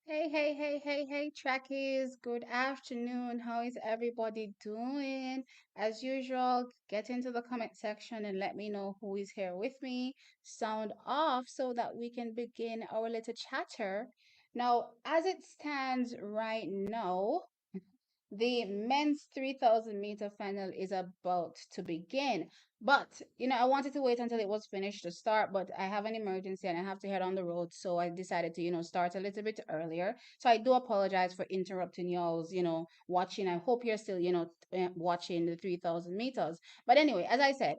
Hey, trackies. Good afternoon. How is everybody doing? As usual, get into the comment section and let me know who is here with me. Sound off so that we can begin our little chatter. Now, as it stands right now, the men's 3,000-meter final is about to begin. But, I wanted to wait until it was finished to start, but I have an emergency and I have to head on the road. So I decided to, start a little bit earlier. So I do apologize for interrupting y'all's, watching. I hope you're still, watching the 3,000 meters. But anyway, as I said,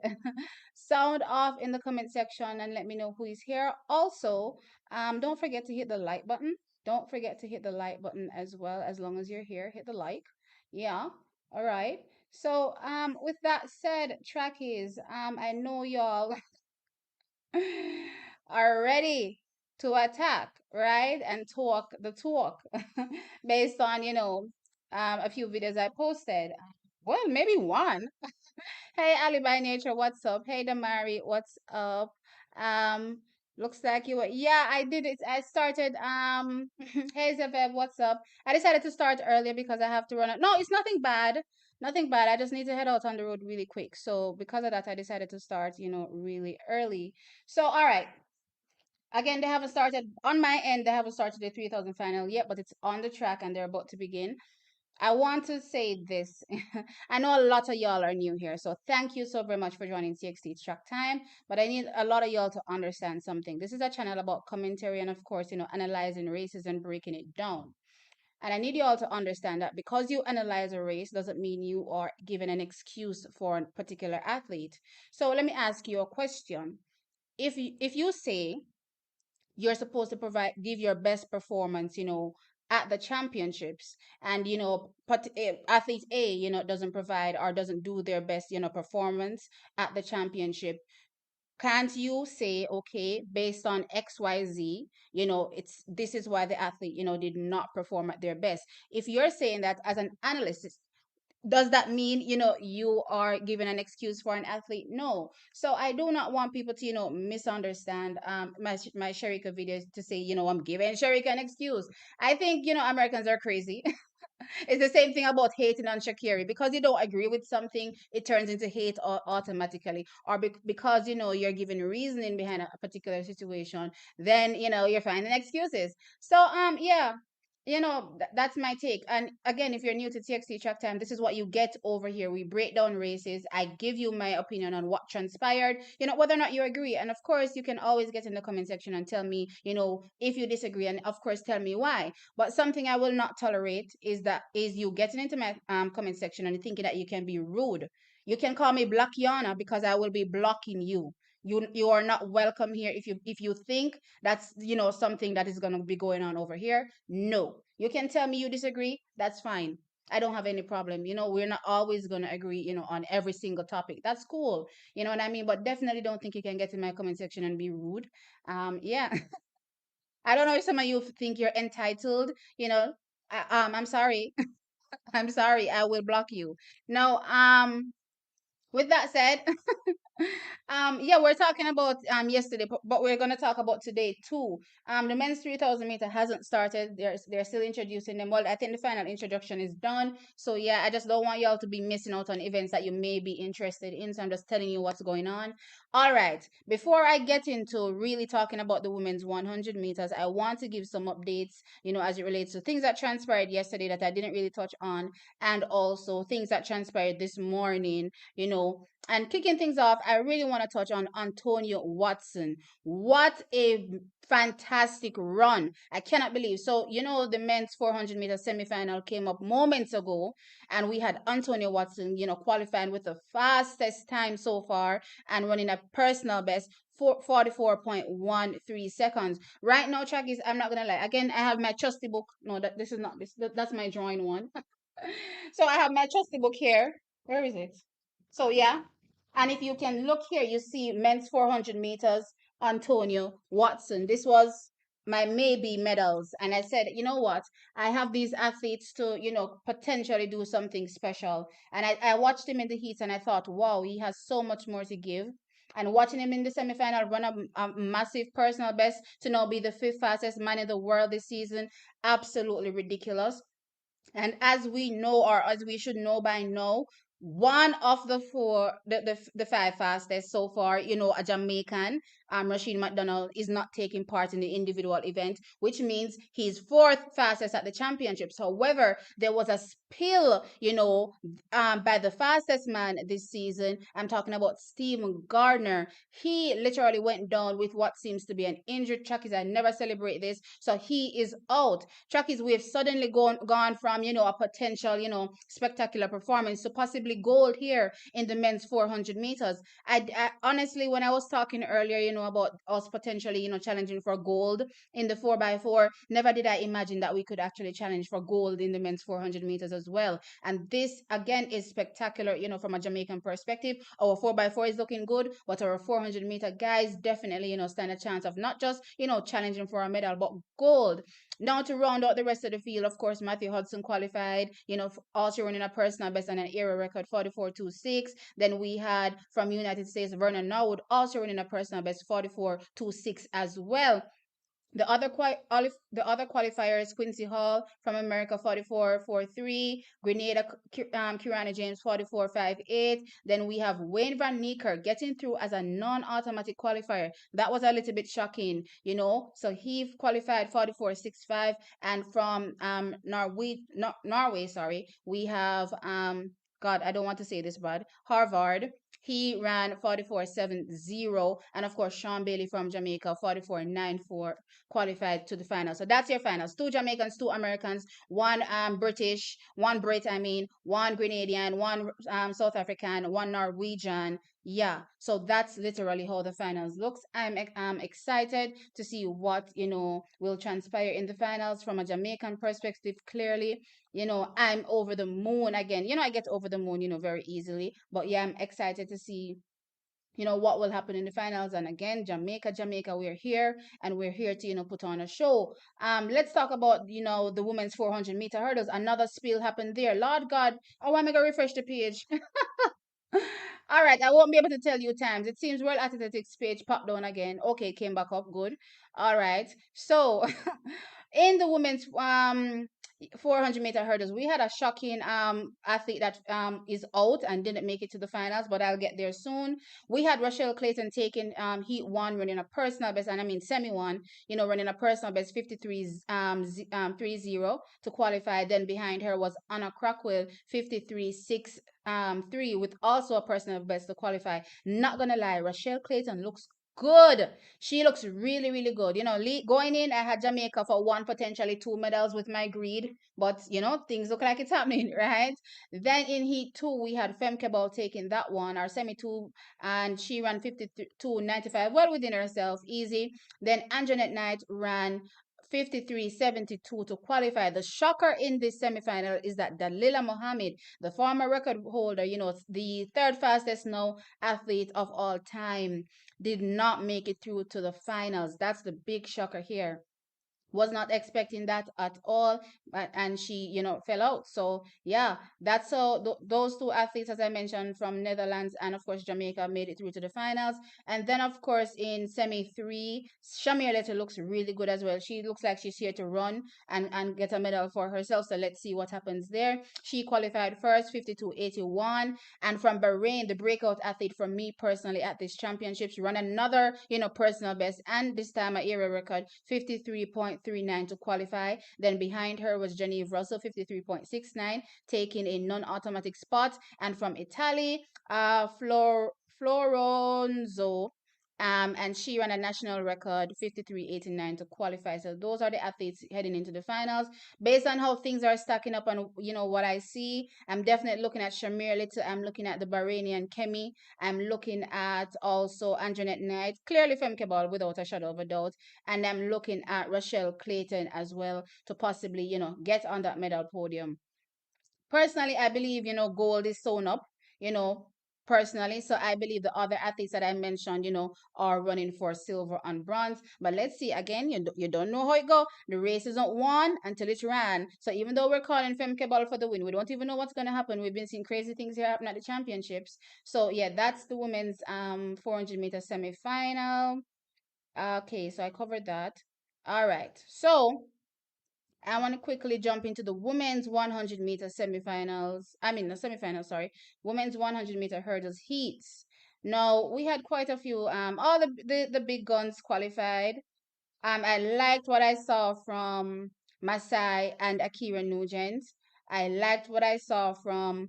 sound off in the comment section and let me know who is here. Also, don't forget to hit the like button. Don't forget to hit the like button as well. As long as you're here, hit the like. Yeah. All right. So, with that said, trackies, I know y'all are ready to attack, right? And talk the talk based on, a few videos I posted. Well, maybe one. Hey, Ali by Nature, what's up? Hey, Damari, what's up? Um, looks like you were, yeah, I did it. I started, hey, Zeveb, what's up? I decided to start earlier because I have to run. No, it's nothing bad. Nothing bad. I just need to head out on the road really quick. So because of that, I decided to start, really early. So, all right. Again, they haven't started on my end. They haven't started the 3,000 final yet, but it's on the track and they're about to begin. I want to say this. I know a lot of y'all are new here, so thank you so very much for joining CXT Track Time. But I need a lot of y'all to understand something. This is a channel about commentary and, of course, analyzing races and breaking it down. And I need you all to understand that because you analyze a race doesn't mean you are giving an excuse for a particular athlete. So let me ask you a question. If you say you're supposed to provide give your best performance at the championships and athlete A doesn't provide or doesn't do their best performance at the championship, can't you say, okay, based on XYZ, it's this is why the athlete did not perform at their best? If you're saying that as an analyst, does that mean you are giving an excuse for an athlete? No. So I do not want people to misunderstand my Sharika videos to say I'm giving Sharika an excuse. I think Americans are crazy. It's the same thing about hating on Sha'Carri. Because you don't agree with something, it turns into hate automatically. Or because you're giving reasoning behind a particular situation, then you're finding excuses. So yeah, that's my take. And again, if you're new to TXT Track Time, this is what you get over here. We break down races. I give you my opinion on what transpired, whether or not you agree. And of course, you can always get in the comment section and tell me, if you disagree, and of course, tell me why. But something I will not tolerate is you getting into my comment section and thinking that you can be rude. You can call me Black Yana because I will be blocking you. You are not welcome here if you think that's something that is going to be going on over here. No, you can tell me you disagree. That's fine. I don't have any problem. We're not always going to agree, on every single topic. That's cool. You know what I mean? But definitely don't think you can get in my comment section and be rude. Yeah. I don't know if some of you think you're entitled, I'm sorry. I'm sorry. I will block you. Now, with that said, yeah, we're talking about yesterday, but we're gonna talk about today too. The men's 3,000 meter hasn't started. They're still introducing them. Well, I think the final introduction is done. So yeah, I just don't want y'all to be missing out on events that you may be interested in. So I'm just telling you what's going on. All right. Before I get into really talking about the women's 100 meters, I want to give some updates. As it relates to things that transpired yesterday that I didn't really touch on, and also things that transpired this morning. And kicking things off, I really want to touch on Antonio Watson. What a fantastic run. I cannot believe. So, the men's 400-meter semifinal came up moments ago, and we had Antonio Watson, qualifying with the fastest time so far and running a personal best 44.13 seconds. Right now, trackies, I'm not going to lie. Again, I have my trusty book. No, this is not this. That's my drawing one. So I have my trusty book here. Where is it? So yeah, and if you can look here, you see men's 400 meters, Antonio Watson. This was my maybe medals. And I said, you know what? I have these athletes to, potentially do something special. And I watched him in the heats and I thought, wow, he has so much more to give. And watching him in the semifinal run a massive personal best to now be the fifth fastest man in the world this season, absolutely ridiculous. And as we know, or as we should know by now, one of the four, the five fastest so far, a Jamaican, Rashid McDonald, is not taking part in the individual event, which means he's fourth fastest at the championships. However, there was a spill, by the fastest man this season. I'm talking about Stephen Gardner. He literally went down with what seems to be an injured Chuckies. I never celebrate this. So he is out. Chuckies, we have suddenly gone from, a potential, spectacular performance to possibly gold here in the men's 400 meters. I honestly, when I was talking earlier, about us potentially, challenging for gold in the 4x4, never did I imagine that we could actually challenge for gold in the men's 400 meters as well. And this again is spectacular, from a Jamaican perspective. Our 4x4 is looking good, but our 400-meter guys definitely, stand a chance of not just, challenging for a medal, but gold. Now to round out the rest of the field, of course, Matthew Hudson qualified, also running a personal best and an era record 44.26. Then we had from United States Vernon Norwood also running a personal best 44.26 as well. The other qualifiers: Quincy Hall from America 44.43, Grenada Kirana James 44.58. Then we have Wayne Van Nieker getting through as a non-automatic qualifier. That was a little bit shocking, So he qualified 44.65, and from Norway, sorry, we have God, I don't want to say this, but Harvard. He ran 44.70, and of course Sean Bailey from Jamaica 44.94 qualified to the final. So that's your finals. Two Jamaicans, two Americans, one British, one Brit, I mean, one Grenadian, one South African, one Norwegian. Yeah, so that's literally how the finals looks. I'm excited to see what will transpire in the finals from a Jamaican perspective. Clearly, I'm over the moon again. I get over the moon, very easily. But yeah, I'm excited to see what will happen in the finals. And again, Jamaica, we're here, and we're here to put on a show. Let's talk about the women's 400-meter hurdles. Another spill happened there. Lord God, oh, I'm gonna refresh the page. All right, I won't be able to tell you times. It seems World Athletics page popped down again. Okay, came back up. Good. All right. So, in the women's 400-meter hurdles, we had a shocking athlete that is out and didn't make it to the finals, but I'll get there soon. We had Rochelle Clayton taking heat one, running a personal best, and I mean semi one, running a personal best 53 30 to qualify. Then behind her was Anna Crockwell 53.6 3, with also a personal best to qualify. Not gonna lie, Rochelle Clayton looks good. She looks really, really good. Going in, I had Jamaica for one, potentially two medals with my greed, but things look like it's happening, right? Then in heat two, we had Femke Ball taking that one, our semi two, and she ran 52.95, well within herself, easy. Then Anjanette Knight ran 53.72 to qualify. The shocker in this semifinal is that Dalila Mohammed, the former record holder, the third fastest now athlete of all time, did not make it through to the finals. That's the big shocker here. Was not expecting that at all, and she fell out. So yeah, that's so those two athletes, as I mentioned, from Netherlands and of course Jamaica, made it through to the finals. And then of course in semi 3, Shamir Letter looks really good as well. She looks like she's here to run and get a medal for herself, so let's see what happens there. She qualified first, 52.81, and from Bahrain, the breakout athlete for me personally at these championships, run another personal best, and this time a era record 53.39 to qualify. Then behind her was Genevieve Russell 53.69, taking a non-automatic spot. And from Italy, Floronzo, and she ran a national record 53.89 to qualify. So those are the athletes heading into the finals. Based on how things are stacking up and what I see, I'm definitely looking at Shamir Little. I'm looking at the Bahrainian Kemi. I'm looking at also Anjanette Knight, clearly Femke Ball without a shadow of a doubt. And I'm looking at Rochelle Clayton as well to possibly, get on that medal podium. Personally, I believe, gold is sewn up, you know, personally. So I believe the other athletes that I mentioned, are running for silver and bronze. But let's see again. You don't know how it go. The race isn't won until it's ran. So even though we're calling Femke Ball for the win, we don't even know what's gonna happen. We've been seeing crazy things here happen at the championships. So yeah, that's the women's 400-meter semi-final. Okay, so I covered that. All right. So I want to quickly jump into the women's 100-meter semifinals. I mean, the semifinals, sorry. Women's 100-meter hurdles heats. Now, we had quite a few, all the big guns qualified. I liked what I saw from Masai and Akira Nugent. I liked what I saw from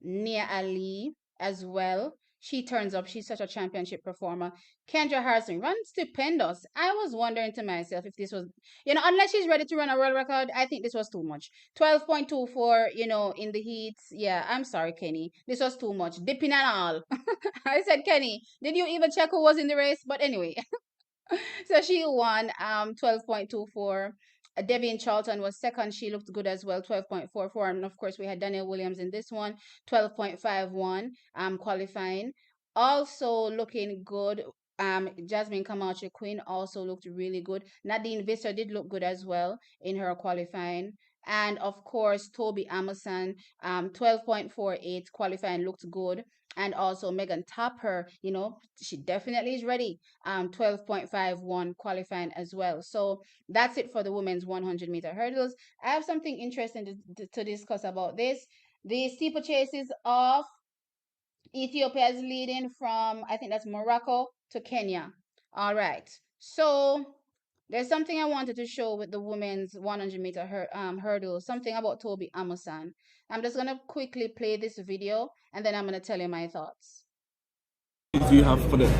Nia Ali as well. She turns up. She's such a championship performer. Kendra Harrison runs stupendous. I was wondering to myself if this was, unless she's ready to run a world record, I think this was too much. 12.24, in the heats. Yeah, I'm sorry, Kenny. This was too much. Dipping and all. I said, Kenny, did you even check who was in the race? But anyway, so she won 12.24. Devian Charlton was second. She looked good as well, 12.44. And of course, we had Danielle Williams in this one, 12.51 qualifying. Also looking good. Jasmine Camacho Quinn also looked really good. Nadine Visser did look good as well in her qualifying. And of course, Toby Amerson, 12.48 qualifying looked good. And also Megan Tapper, she definitely is ready. 12.51 qualifying as well. So that's it for the women's 100-meter hurdles. I have something interesting to discuss about this. The steeplechases of Ethiopia is leading from, I think that's Morocco to Kenya. All right. So there's something I wanted to show with the women's 100-meter hurdle, something about Toby Amusan. I'm just going to quickly play this video and then I'm going to tell you my thoughts. Do you have for them?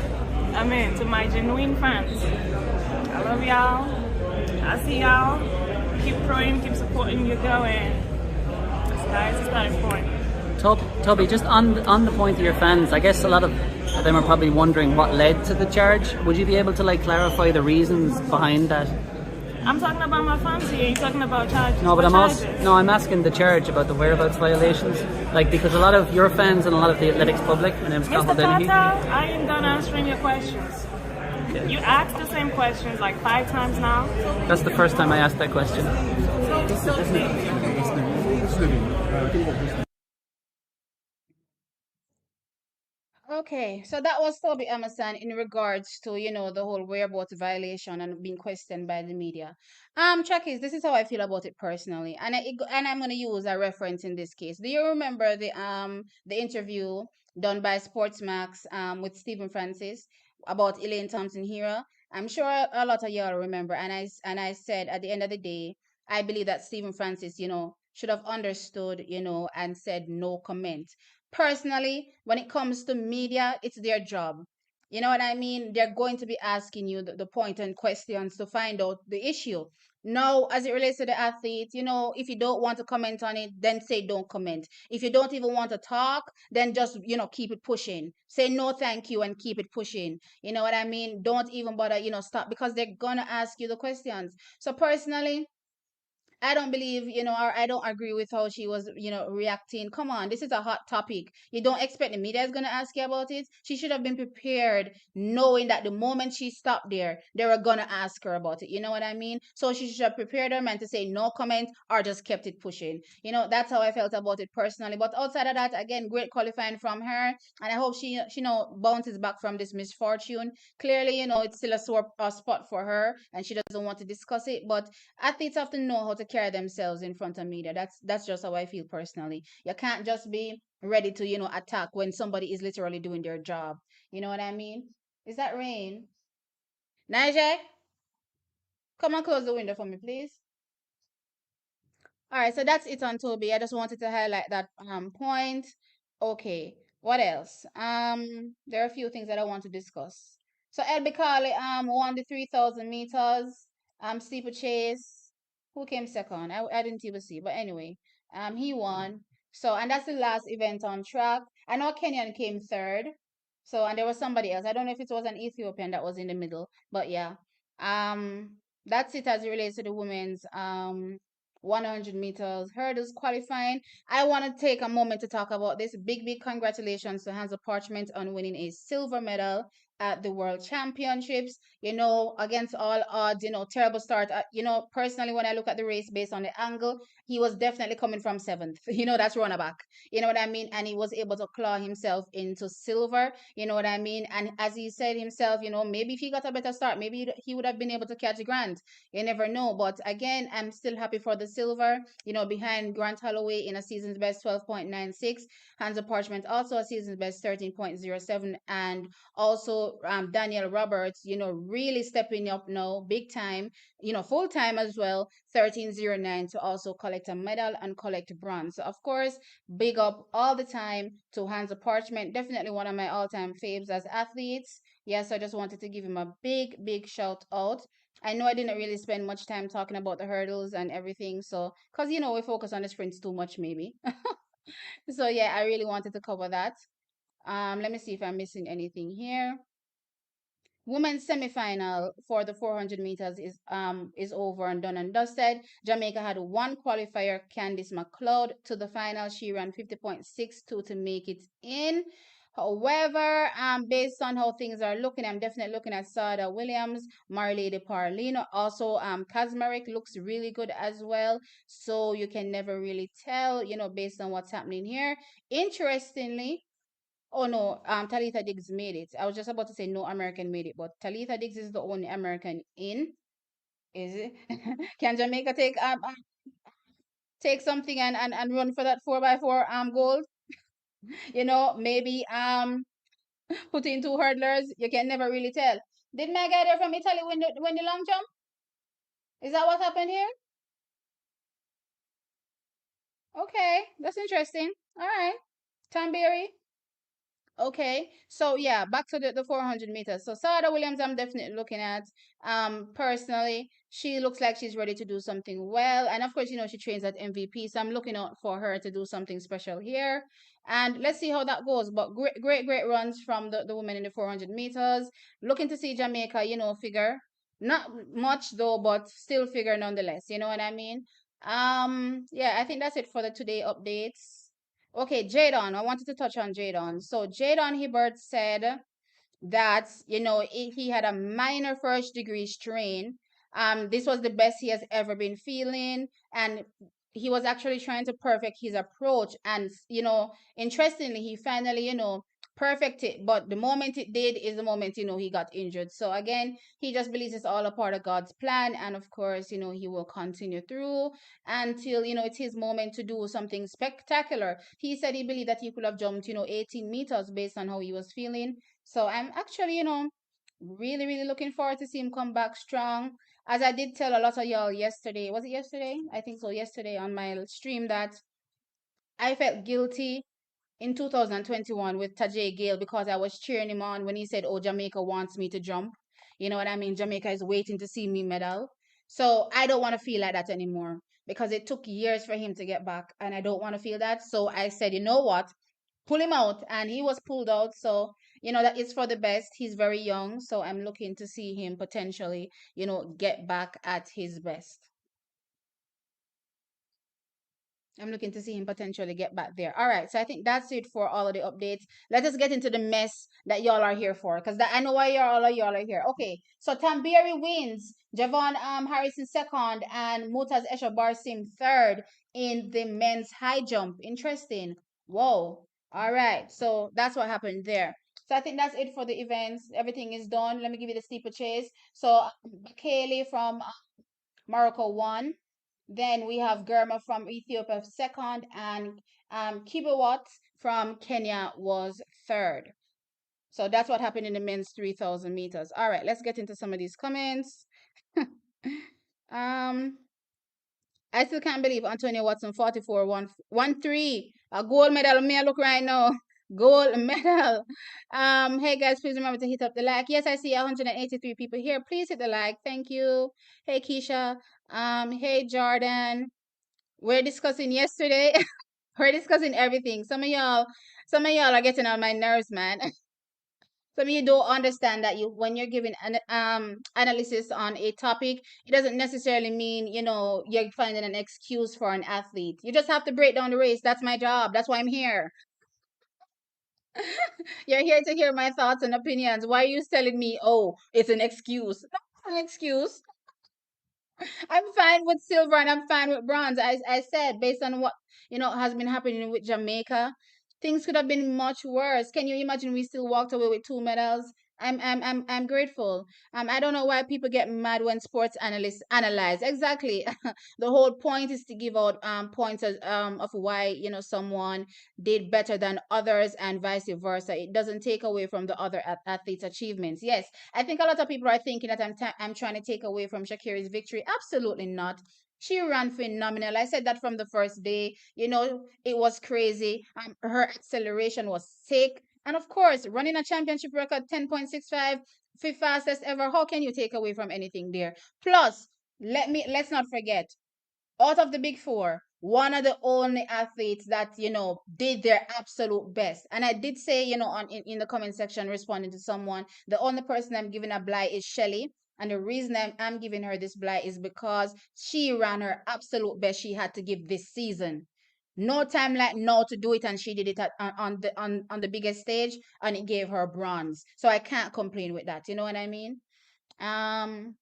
I mean, to my genuine fans, I love y'all. I see y'all. Keep praying, keep supporting your girl, and sky's the starting point. Toby, just on the point of your fans, I guess a lot of them are probably wondering what led to the charge. Would you be able to clarify the reasons behind that? I'm talking about my fans here. You're talking about charges. No, but I'm I'm asking the charge about the whereabouts violations. Because a lot of your fans and a lot of the athletics public, my name is Mr. Dennehy. Tata, I am done answering your questions. Okay. You asked the same questions 5 times now. That's the first time I asked that question. Okay, so that was Toby Emerson in regards to, the whole whereabouts violation and being questioned by the media. Chuckies, this is how I feel about it personally, and I'm gonna use a reference in this case. Do you remember the interview done by Sportsmax with Stephen Francis about Elaine Thompson Hero? I'm sure a lot of y'all remember, and I said at the end of the day, I believe that Stephen Francis, should have understood, and said no comment. Personally, when it comes to media, it's their job. You know what I mean? They're going to be asking you the pointed questions to find out the issue. Now, as it relates to the athlete, if you don't want to comment on it, then say don't comment. If you don't even want to talk, then just, keep it pushing. Say no thank you and keep it pushing. You know what I mean? Don't even bother, stop, because they're going to ask you the questions. So personally, I don't believe, or I don't agree with how she was, reacting. Come on, this is a hot topic. You don't expect the media is going to ask you about it. She should have been prepared, knowing that the moment she stopped there, they were going to ask her about it. You know what I mean? So she should have prepared her mind to say no comment or just kept it pushing. That's how I felt about it personally. But outside of that, again, great qualifying from her. And I hope she bounces back from this misfortune. Clearly, it's still a sore spot for her and she doesn't want to discuss it. But athletes have to know how to carry themselves in front of media. That's just how I feel personally. You can't just be ready to, attack when somebody is literally doing their job. You know what I mean? Is that rain? Nigel, come and close the window for me, please. All right, so that's it on Toby. I just wanted to highlight that point. Okay, what else? There are a few things that I want to discuss. So El Bikali won the 3,000 meters steeplechase. Who came second? I didn't even see, but anyway, he won. So and that's the last event on track. I know Kenyan came third. So and there was somebody else. I don't know if it was an Ethiopian that was in the middle, but yeah. That's it as it relates to the women's 100 meters hurdles qualifying. I want to take a moment to talk about this. Big congratulations to Hansle Parchment on winning a silver medal at the World Championships. Against all odds, terrible start. Personally, when I look at the race based on the angle, he was definitely coming from seventh. That's runner-back. You know what I mean? And he was able to claw himself into silver. You know what I mean? And as he said himself, maybe if he got a better start, maybe he would have been able to catch Grant. You never know. But again, I'm still happy for the silver, behind Grant Holloway in a season's best 12.96. Hansle Parchment also a season's best 13.07. And also Daniel Roberts, really stepping up now, big time, full time as well, 13.09 to also collect a medal and collect bronze. So of course, big up all the time to Hansle Parchment, definitely one of my all-time faves as athletes. Yes, I just wanted to give him a big shout out. I know I didn't really spend much time talking about the hurdles and everything, so because we focus on the sprints too much, maybe. So yeah, I really wanted to cover that. Let me see if I'm missing anything here. Women's semifinal for the 400 meters is over and done and dusted. Jamaica had one qualifier, Candice McLeod, to the final. She ran 50.62 to make it in. However, based on how things are looking, I'm definitely looking at Sada Williams, Marlady Parlino. Also, Kazmarek looks really good as well. So you can never really tell, based on what's happening here. Interestingly, oh no, Talitha Diggs made it. I was just about to say no American made it, but Talitha Diggs is the only American in. Is it? Can Jamaica take something and run for that 4x4 gold? Maybe put in two hurdlers. You can never really tell. Did my guy there from Italy win the long jump? Is that what happened here? Okay, that's interesting. All right, Tanberry. Okay, so yeah, back to the 400 meters. So Sada Williams, I'm definitely looking at. Personally, she looks like she's ready to do something well, and of course, she trains at MVP, so I'm looking out for her to do something special here. And let's see how that goes. But great runs from the women in the 400 meters. Looking to see Jamaica, figure. Not much though, but still figure nonetheless. You know what I mean? Yeah, I think that's it for the today updates. Okay, Jadon. I wanted to touch on Jadon. So Jadon Hibbert said that he had a minor first degree strain. This was the best he has ever been feeling, and he was actually trying to perfect his approach. And interestingly, he finally perfect it. But the moment it did is the moment he got injured. So again, he just believes it's all a part of God's plan, and of course he will continue through until it's his moment to do something spectacular. He said he believed that he could have jumped 18 meters based on how he was feeling. So I'm actually, really looking forward to see him come back strong. As I did tell a lot of y'all yesterday, was it yesterday? I think so, yesterday on my stream, that I felt guilty in 2021 with Tajay Gale because I was cheering him on when he said, "Oh, Jamaica wants me to jump." You know what I mean? Jamaica is waiting to see me medal. So I don't want to feel like that anymore because it took years for him to get back, and I don't want to feel that. So I said, you know what? Pull him out, and he was pulled out. So that is for the best. He's very young, so I'm looking to see him potentially get back at his best. I'm looking to see him potentially get back there. All right, so I think that's it for all of the updates. Let us get into the mess that y'all are here for, because I know why y'all are here. Okay, so Tamberi wins, Javon Harrison second, and Mutaz Esha Barsim third in the men's high jump. Interesting. Whoa. All right, so that's what happened there. So I think that's it for the events. Everything is done. Let me give you the steeplechase. So Kaylee from Morocco won. Then we have Germa from Ethiopia second, and Kibawat from Kenya was third. So that's what happened in the men's 3,000 meters. All right, let's get into some of these comments. um, I still can't believe Antonio Watson 44 1 3, a gold medal. Me I look right now. Gold medal. Hey guys, please remember to hit up the like. Yes, I see 183 people here. Please hit the like. Thank you. Hey Keisha. Hey Jordan. We're discussing yesterday. We're discussing everything. Some of y'all are getting on my nerves, man. So you don't understand that you when you're giving an analysis on a topic, it doesn't necessarily mean you're finding an excuse for an athlete. You just have to break down the race. That's my job. That's why I'm here. You're here to hear my thoughts and opinions. Why are you telling me, oh, it's an excuse? No, it's an excuse. I'm fine with silver and I'm fine with bronze. I said based on what has been happening with Jamaica, things could have been much worse. Can you imagine we still walked away with two medals? I'm grateful. I don't know why people get mad when sports analysts analyze. Exactly. The whole point is to give out points of why someone did better than others and vice versa. It doesn't take away from the other athletes' achievements. Yes, I think a lot of people are thinking that I'm trying to take away from Sha'Carri's victory. Absolutely not. She ran phenomenal. I said that from the first day. It was crazy. Her acceleration was sick. And of course, running a championship record 10.65, fifth fastest ever. How can you take away from anything there? Plus, let's not forget, out of the big four, one of the only athletes that did their absolute best. And I did say, in the comment section, responding to someone, the only person I'm giving a blight is Shelly. And the reason I'm giving her this blight is because she ran her absolute best she had to give this season. No time like now to do it, and she did it on the biggest stage, and it gave her bronze. So I can't complain with that. You know what I mean? Um,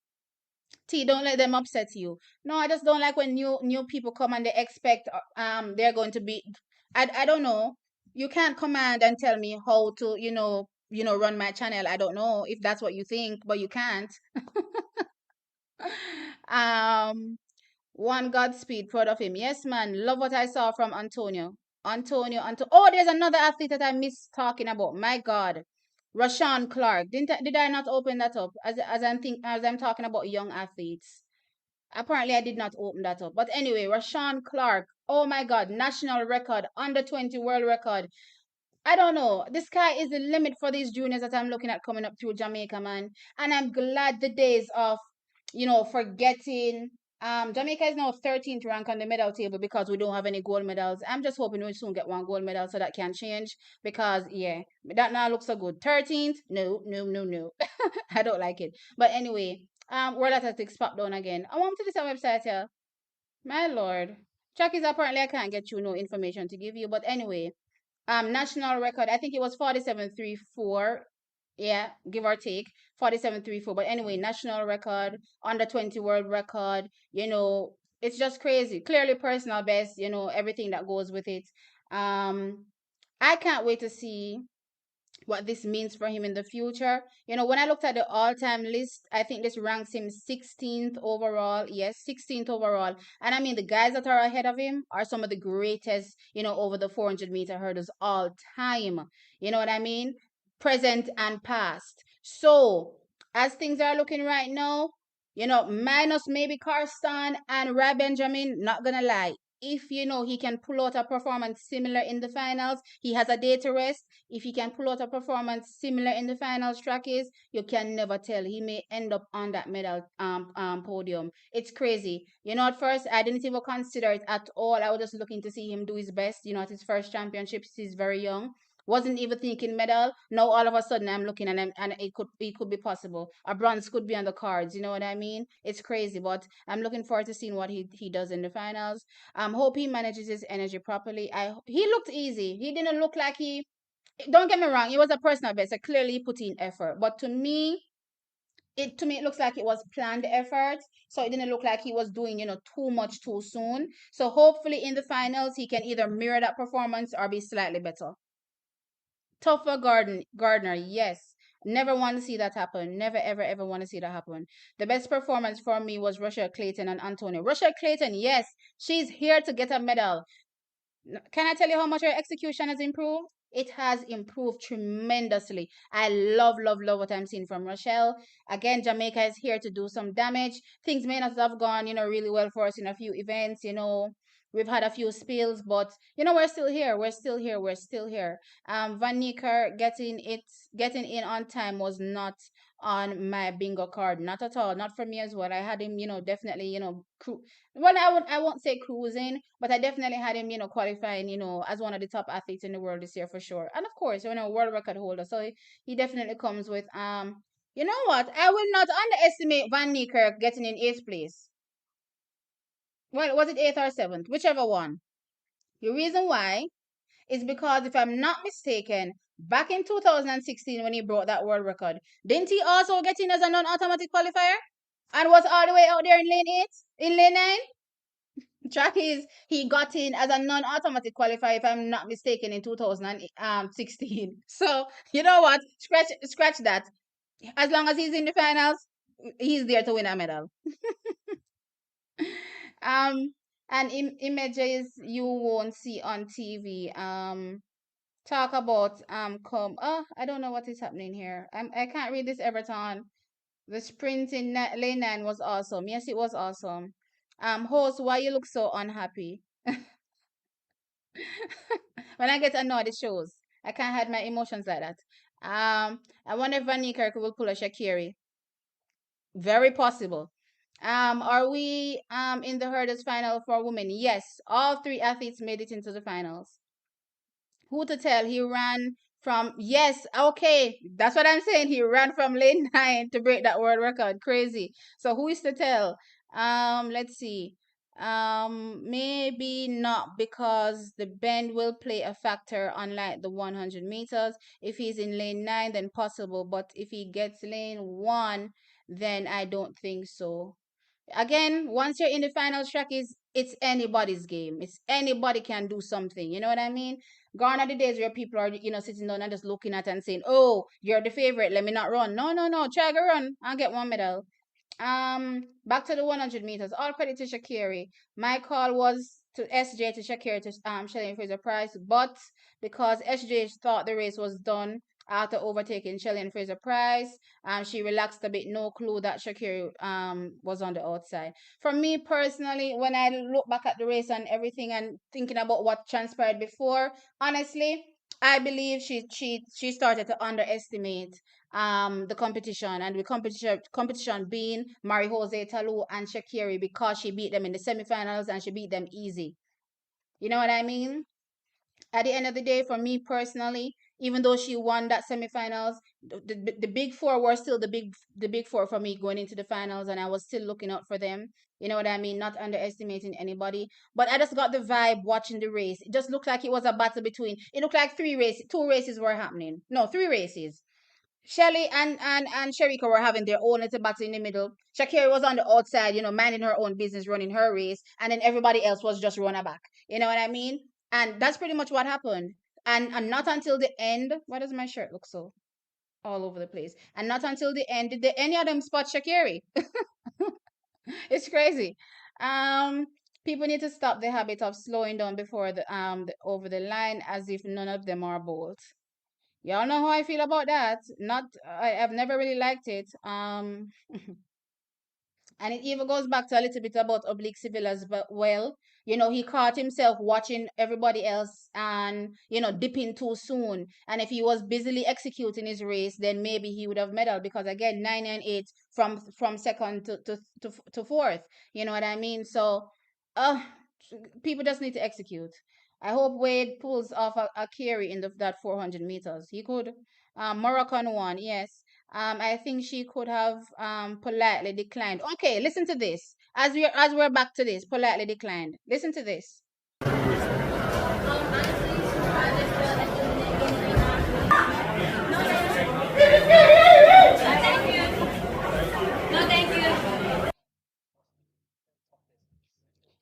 T, don't let them upset you. No, I just don't like when new people come and they expect they're going to be. I don't know. You can't command and tell me how to run my channel. I don't know if that's what you think, but you can't. um, One Godspeed, proud of him. Yes, man. Love what I saw from Antonio. Oh, there's another athlete that I missed talking about. My God. Roshawn Clark. Did I not open that up as I'm talking about young athletes? Apparently I did not open that up. But anyway, Roshawn Clark. Oh my God, national record, under 20 world record. I don't know. The sky is the limit for these juniors that I'm looking at coming up through Jamaica, man. And I'm glad the days of, forgetting. Jamaica is now 13th rank on the medal table because we don't have any gold medals. I'm just hoping we soon get one gold medal so that can change because, yeah, that now looks so good. 13th? No, no, no, no. I don't like it. But anyway, World Athletics popped down again. I want to this website here. My lord. Chuck is apparently I can't get you no information to give you. But anyway, national record, I think it was 47.34. Yeah, give or take 47.34. But anyway, national record, under 20 world record, it's just crazy. Clearly personal best, everything that goes with it. I can't wait to see what this means for him in the future. When I looked at the all-time list, I think this ranks him 16th overall. Yes, 16th overall. And I mean, the guys that are ahead of him are some of the greatest, over the 400-meter hurdles all time. You know what I mean? Present and past. So, as things are looking right now, minus maybe Carston and Ray Benjamin, not gonna lie. If he can pull out a performance similar in the finals, he has a day to rest. If he can pull out a performance similar in the finals track is, you can never tell. He may end up on that medal podium. It's crazy. At first I didn't even consider it at all. I was just looking to see him do his best. At his first championships, he's very young. Wasn't even thinking medal. Now all of a sudden I'm looking and it could be possible. A bronze could be on the cards. You know what I mean? It's crazy, but I'm looking forward to seeing what he does in the finals. Hope he manages his energy properly. He looked easy. He didn't look like he. Don't get me wrong. It was a personal best. So clearly he put in effort, but to me it looks like it was planned effort. So it didn't look like he was doing too much too soon. So hopefully in the finals he can either mirror that performance or be slightly better. Tougher Gardner, yes. Never want to see that happen. Never, ever, ever want to see that happen. The best performance for me was Russia Clayton and Antonio. Russia Clayton, yes, she's here to get a medal. Can I tell you how much her execution has improved? It has improved tremendously. I love, love, love what I'm seeing from Rochelle. Again, Jamaica is here to do some damage. Things may not have gone, really well for us in a few events. We've had a few spills, but we're still here. We're still here. We're still here. Van Nieker getting in on time was not on my bingo card. Not at all. Not for me as well. I had him, definitely, well, I won't say cruising, but I definitely had him, qualifying, as one of the top athletes in the world this year for sure. And of course, world record holder. So he definitely comes with you know what? I will not underestimate Van Niekerk getting in eighth place. Well, was it eighth or seventh? Whichever one. The reason why is because, if I'm not mistaken, back in 2016 when he broke that world record, didn't he also get in as a non-automatic qualifier and was all the way out there in lane 8, in lane 9? Track is he got in as a non-automatic qualifier, if I'm not mistaken, in 2016. So you know what? Scratch that. As long as he's in the finals, he's there to win a medal. um, and images you won't see on TV. Talk about I don't know what is happening here. I can't read this Everton. The sprint in lane 9 was awesome. Yes, it was awesome. Host, why you look so unhappy? When I get annoyed, it shows. I can't hide my emotions like that. I wonder if Van Niekerk will pull a Sha'Carri. Very possible. Are we in the hurdles final for women? Yes, all three athletes made it into the finals. Who to tell? He ran from, yes, okay, that's what I'm saying. He ran from lane 9 to break that world record. Crazy. So who is to tell? Let's see. Maybe not, because the bend will play a factor, unlike the 100 meters. If he's in lane 9, then possible, but if he gets lane 1, then I don't think so. Again, once you're in the final track, it's anybody's game. It's anybody can do something. You know what I mean? Gone are the days where people are, sitting down and just looking at and saying, "Oh, you're the favorite. Let me not run." No, no, no. Try to run. I'll get one medal. Back to the 100 meters. All credit to Sha'Carri. My call was to SJ to Sha'Carri to Shelly Fraser Price, but because SJ thought the race was done after overtaking Shelly and Fraser Price, she relaxed a bit. No clue that Sha'Carri was on the outside. For me personally, when I look back at the race and everything and thinking about what transpired before, honestly, I believe she started to underestimate the competition, and the competition being Marie Jose Talu and Sha'Carri, because she beat them in the semifinals and she beat them easy. You know what I mean? At the end of the day, for me personally, even though she won that semifinals, the big four were still the big four for me going into the finals, and I was still looking out for them. You know what I mean? Not underestimating anybody, but I just got the vibe watching the race. It just looked like it was a battle between. It looked like two races were happening. No, three races. Shelly and Sherika were having their own little battle in the middle. Sha'Carri was on the outside, minding her own business, running her race, and then everybody else was just running back. You know what I mean? And that's pretty much what happened. And not until the end. Why does my shirt look so all over the place? And not until the end did any of them spot Sha'Carri. It's crazy. Um, People need to stop the habit of slowing down before the over the line, as if none of them are bold. Y'all know how I feel about that. Not, I've never really liked it. And it even goes back to a little bit about Oblique Civil as well. He caught himself watching everybody else and, dipping too soon. And if he was busily executing his race, then maybe he would have medal, because again, 998 from second to fourth. You know what I mean? So, uh, people just need to execute. I hope Wade pulls off a carry in that 400 meters. He could. Moroccan one, yes. I think she could have politely declined. Okay, listen to this. As we're back to this, politely declined. Listen to this.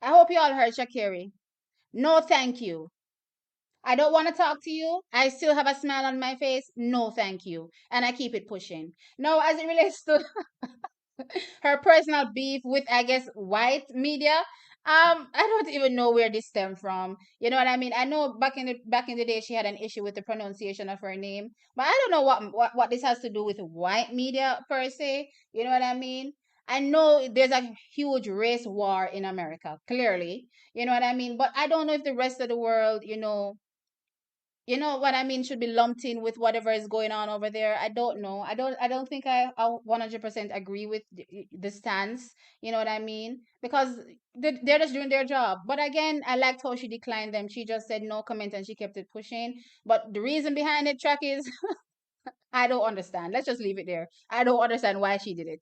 I hope you all heard Sha'Carri. No, thank you. I don't want to talk to you. I still have a smile on my face. No, thank you. And I keep it pushing. Now, as it relates to her personal beef with, I guess, white media, I don't even know where this stemmed from. You know what I mean? I know back in the day she had an issue with the pronunciation of her name, but I don't know what this has to do with white media per se. You know what I mean? I know there's a huge race war in America, clearly. You know what I mean? But I don't know if the rest of the world, you know what I mean, should be lumped in with whatever is going on over there. I don't know. I don't think I 100% agree with the stance. You know what I mean? Because they're just doing their job. But again, I liked how she declined them. She just said no comment and she kept it pushing. But the reason behind it, track, is I don't understand. Let's just leave it there. I don't understand why she did it.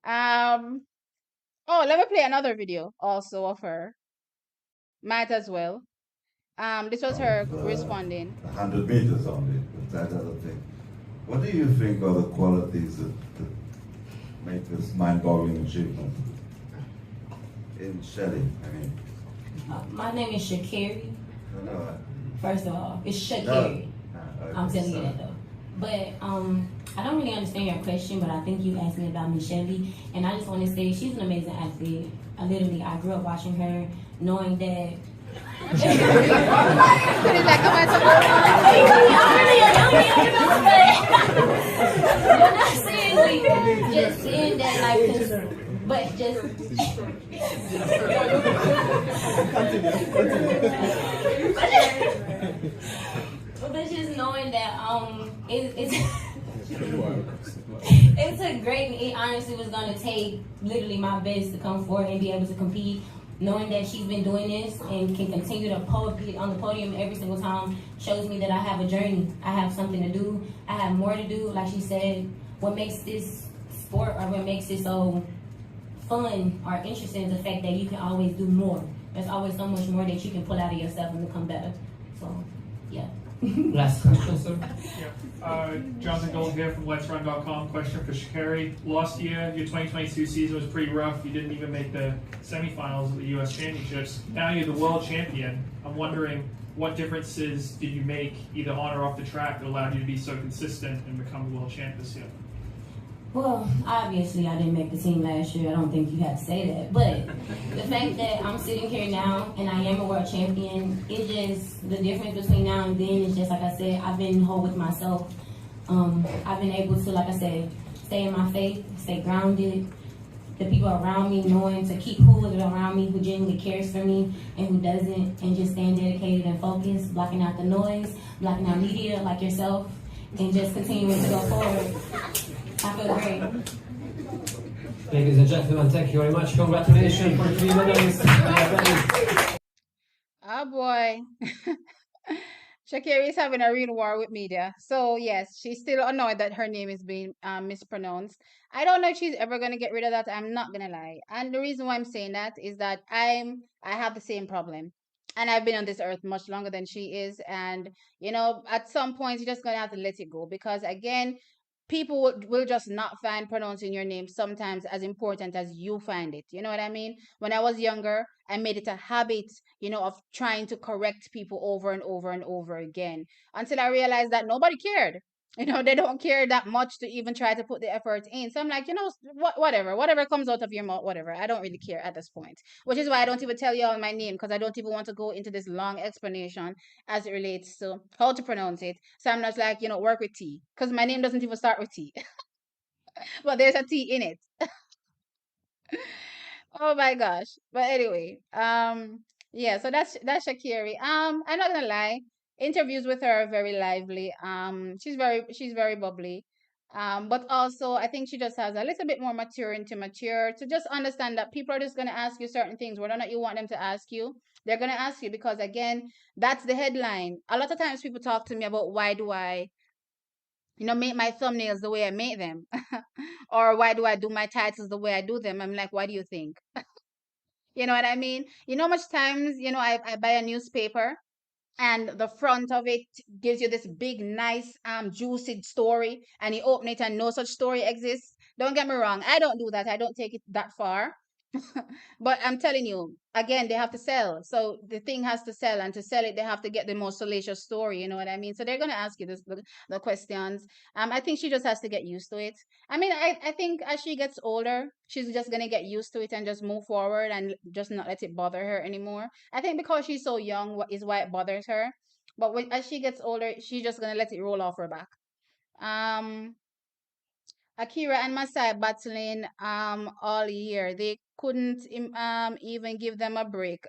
Um. Oh, let me play another video also of her. Might as well. This was her responding. 100 meters only, but that other thing. What do you think are the qualities that make this mind-boggling achievement in Shelly? I mean, My name is Sha'Carri. no, First of all, it's Sha'Carri. okay, I'm telling you sorry. that though. But I don't really understand your question, but I think you asked me about Miss Shelly, and I just want to say she's an amazing athlete. I grew up watching her, knowing that. Put it like a matter But not seriously, just saying that, like, but just. But just knowing that it's it took great, and it honestly was gonna take literally my best to come forward and be able to compete. Knowing that she's been doing this and can continue to be on the podium every single time shows me that I have a journey. I have something to do. I have more to do. Like she said, what makes this sport or what makes it so fun or interesting is the fact that you can always do more. There's always so much more that you can pull out of yourself and become better. So, yeah. Last question, sir. Jonathan Gold here from Let'sRun.com. Question for Sha'Carri. Last year, your 2022 season was pretty rough. You didn't even make the semifinals of the U.S. Championships. Now you're the world champion. I'm wondering what differences did you make either on or off the track that allowed you to be so consistent and become the world champ this year? Well, obviously I didn't make the team last year. I don't think you have to say that. But the fact that I'm sitting here now and I am a world champion, it just, the difference between now and then is just, like I said, I've been whole with myself. I've been able to, like I said, stay in my faith, stay grounded. The people around me knowing to keep who is around me, who genuinely cares for me and who doesn't, and just staying dedicated and focused, blocking out the noise, blocking out media like yourself, and just continuing to go forward. I feel great. Ladies and gentlemen, thank you very much. Congratulations for 3 medals. Oh boy. Sha'Carri is having a real war with media. So yes, she's still annoyed that her name is being mispronounced. I don't know if she's ever gonna get rid of that. I'm not gonna lie. And the reason why I'm saying that is that I have the same problem. And I've been on this earth much longer than she is. And at some point you're just gonna have to let it go because again, people will just not find pronouncing your name sometimes as important as you find it. You know what I mean? When I was younger, I made it a habit, of trying to correct people over and over and over again until I realized that nobody cared. They don't care that much to even try to put the effort in. So I'm like, whatever comes out of your mouth, whatever. I don't really care at this point, which is why I don't even tell you all my name because I don't even want to go into this long explanation as it relates to how to pronounce it. So I'm just like, work with T because my name doesn't even start with T, but there's a T in it. Oh my gosh. But anyway, yeah, so that's Sha'Carri. I'm not gonna lie, interviews with her are very lively. She's very bubbly. But also I think she just has a little bit more maturing to mature to just understand that people are just gonna ask you certain things, whether or not you want them to ask you, they're gonna ask you because again, that's the headline. A lot of times people talk to me about why do I make my thumbnails the way I make them, or why do I do my titles the way I do them. I'm like, why do you think? You know what I mean? Much times, I buy a newspaper and the front of it gives you this big, nice, juicy story, and you open it and no such story exists. Don't get me wrong, I don't do that. I don't take it that far. But I'm telling you, again, they have to sell. So the thing has to sell, and to sell it, they have to get the most salacious story. You know what I mean? So they're gonna ask you the questions. I think she just has to get used to it. I mean, I think as she gets older, she's just gonna get used to it and just move forward and just not let it bother her anymore. I think because she's so young, what is why it bothers her. But as she gets older, she's just gonna let it roll off her back. Um, Akira and Masai battling all year. They couldn't even give them a break.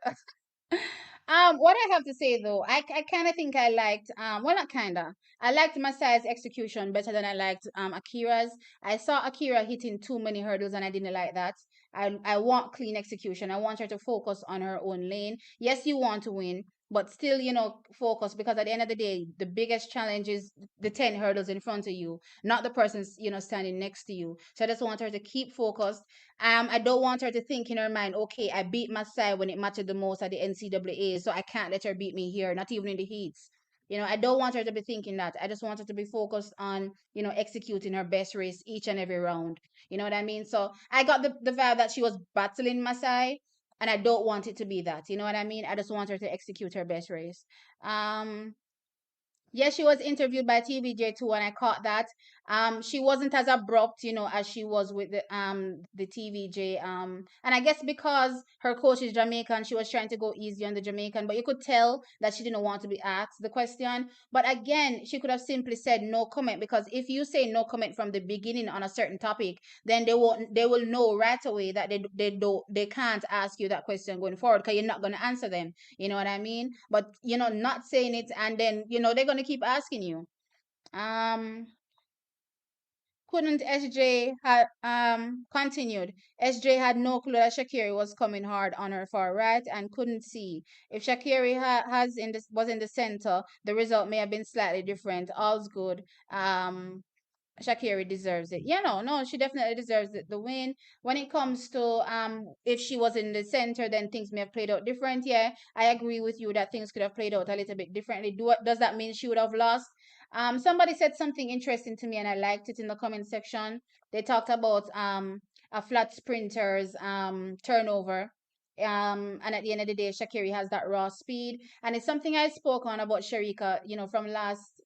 What I have to say though, I kind of think I liked, well, not kinda. I liked Masai's execution better than I liked Akira's. I saw Akira hitting too many hurdles, and I didn't like that. I want clean execution. I want her to focus on her own lane. Yes, you want to win, but still, focus, because at the end of the day, the biggest challenge is the 10 hurdles in front of you, not the person's, standing next to you. So I just want her to keep focused. I don't want her to think in her mind, okay, I beat Masai when it mattered the most at the NCAA, so I can't let her beat me here, not even in the heats. I don't want her to be thinking that. I just want her to be focused on, executing her best race each and every round. You know what I mean? So I got the vibe that she was battling Masai, and I don't want it to be that. You know what I mean? I just want her to execute her best race. Um, Yes, she was interviewed by TVJ too, and I caught that. She wasn't as abrupt, as she was with the TVJ. And I guess because her coach is Jamaican, she was trying to go easy on the Jamaican, but you could tell that she didn't want to be asked the question. But again, she could have simply said no comment, because if you say no comment from the beginning on a certain topic, then they will know right away that they can't ask you that question going forward, because you're not going to answer them. You know what I mean? But not saying it, and then they're gonna keep asking you. Um, couldn't SJ had continued. SJ had no clue that Sha'Carri was coming hard on her far right and couldn't see. If Sha'Carri was in the center, the result may have been slightly different. All's good. Sha'Carri deserves it. No, she definitely deserves it, the win. When it comes to if she was in the center, then things may have played out different. Yeah, I agree with you that things could have played out a little bit differently. Does that mean she would have lost? Somebody said something interesting to me, and I liked it in the comment section. They talked about a flat sprinter's turnover. And at the end of the day, Sha'Carri has that raw speed, and it's something I spoke on about Sharika, from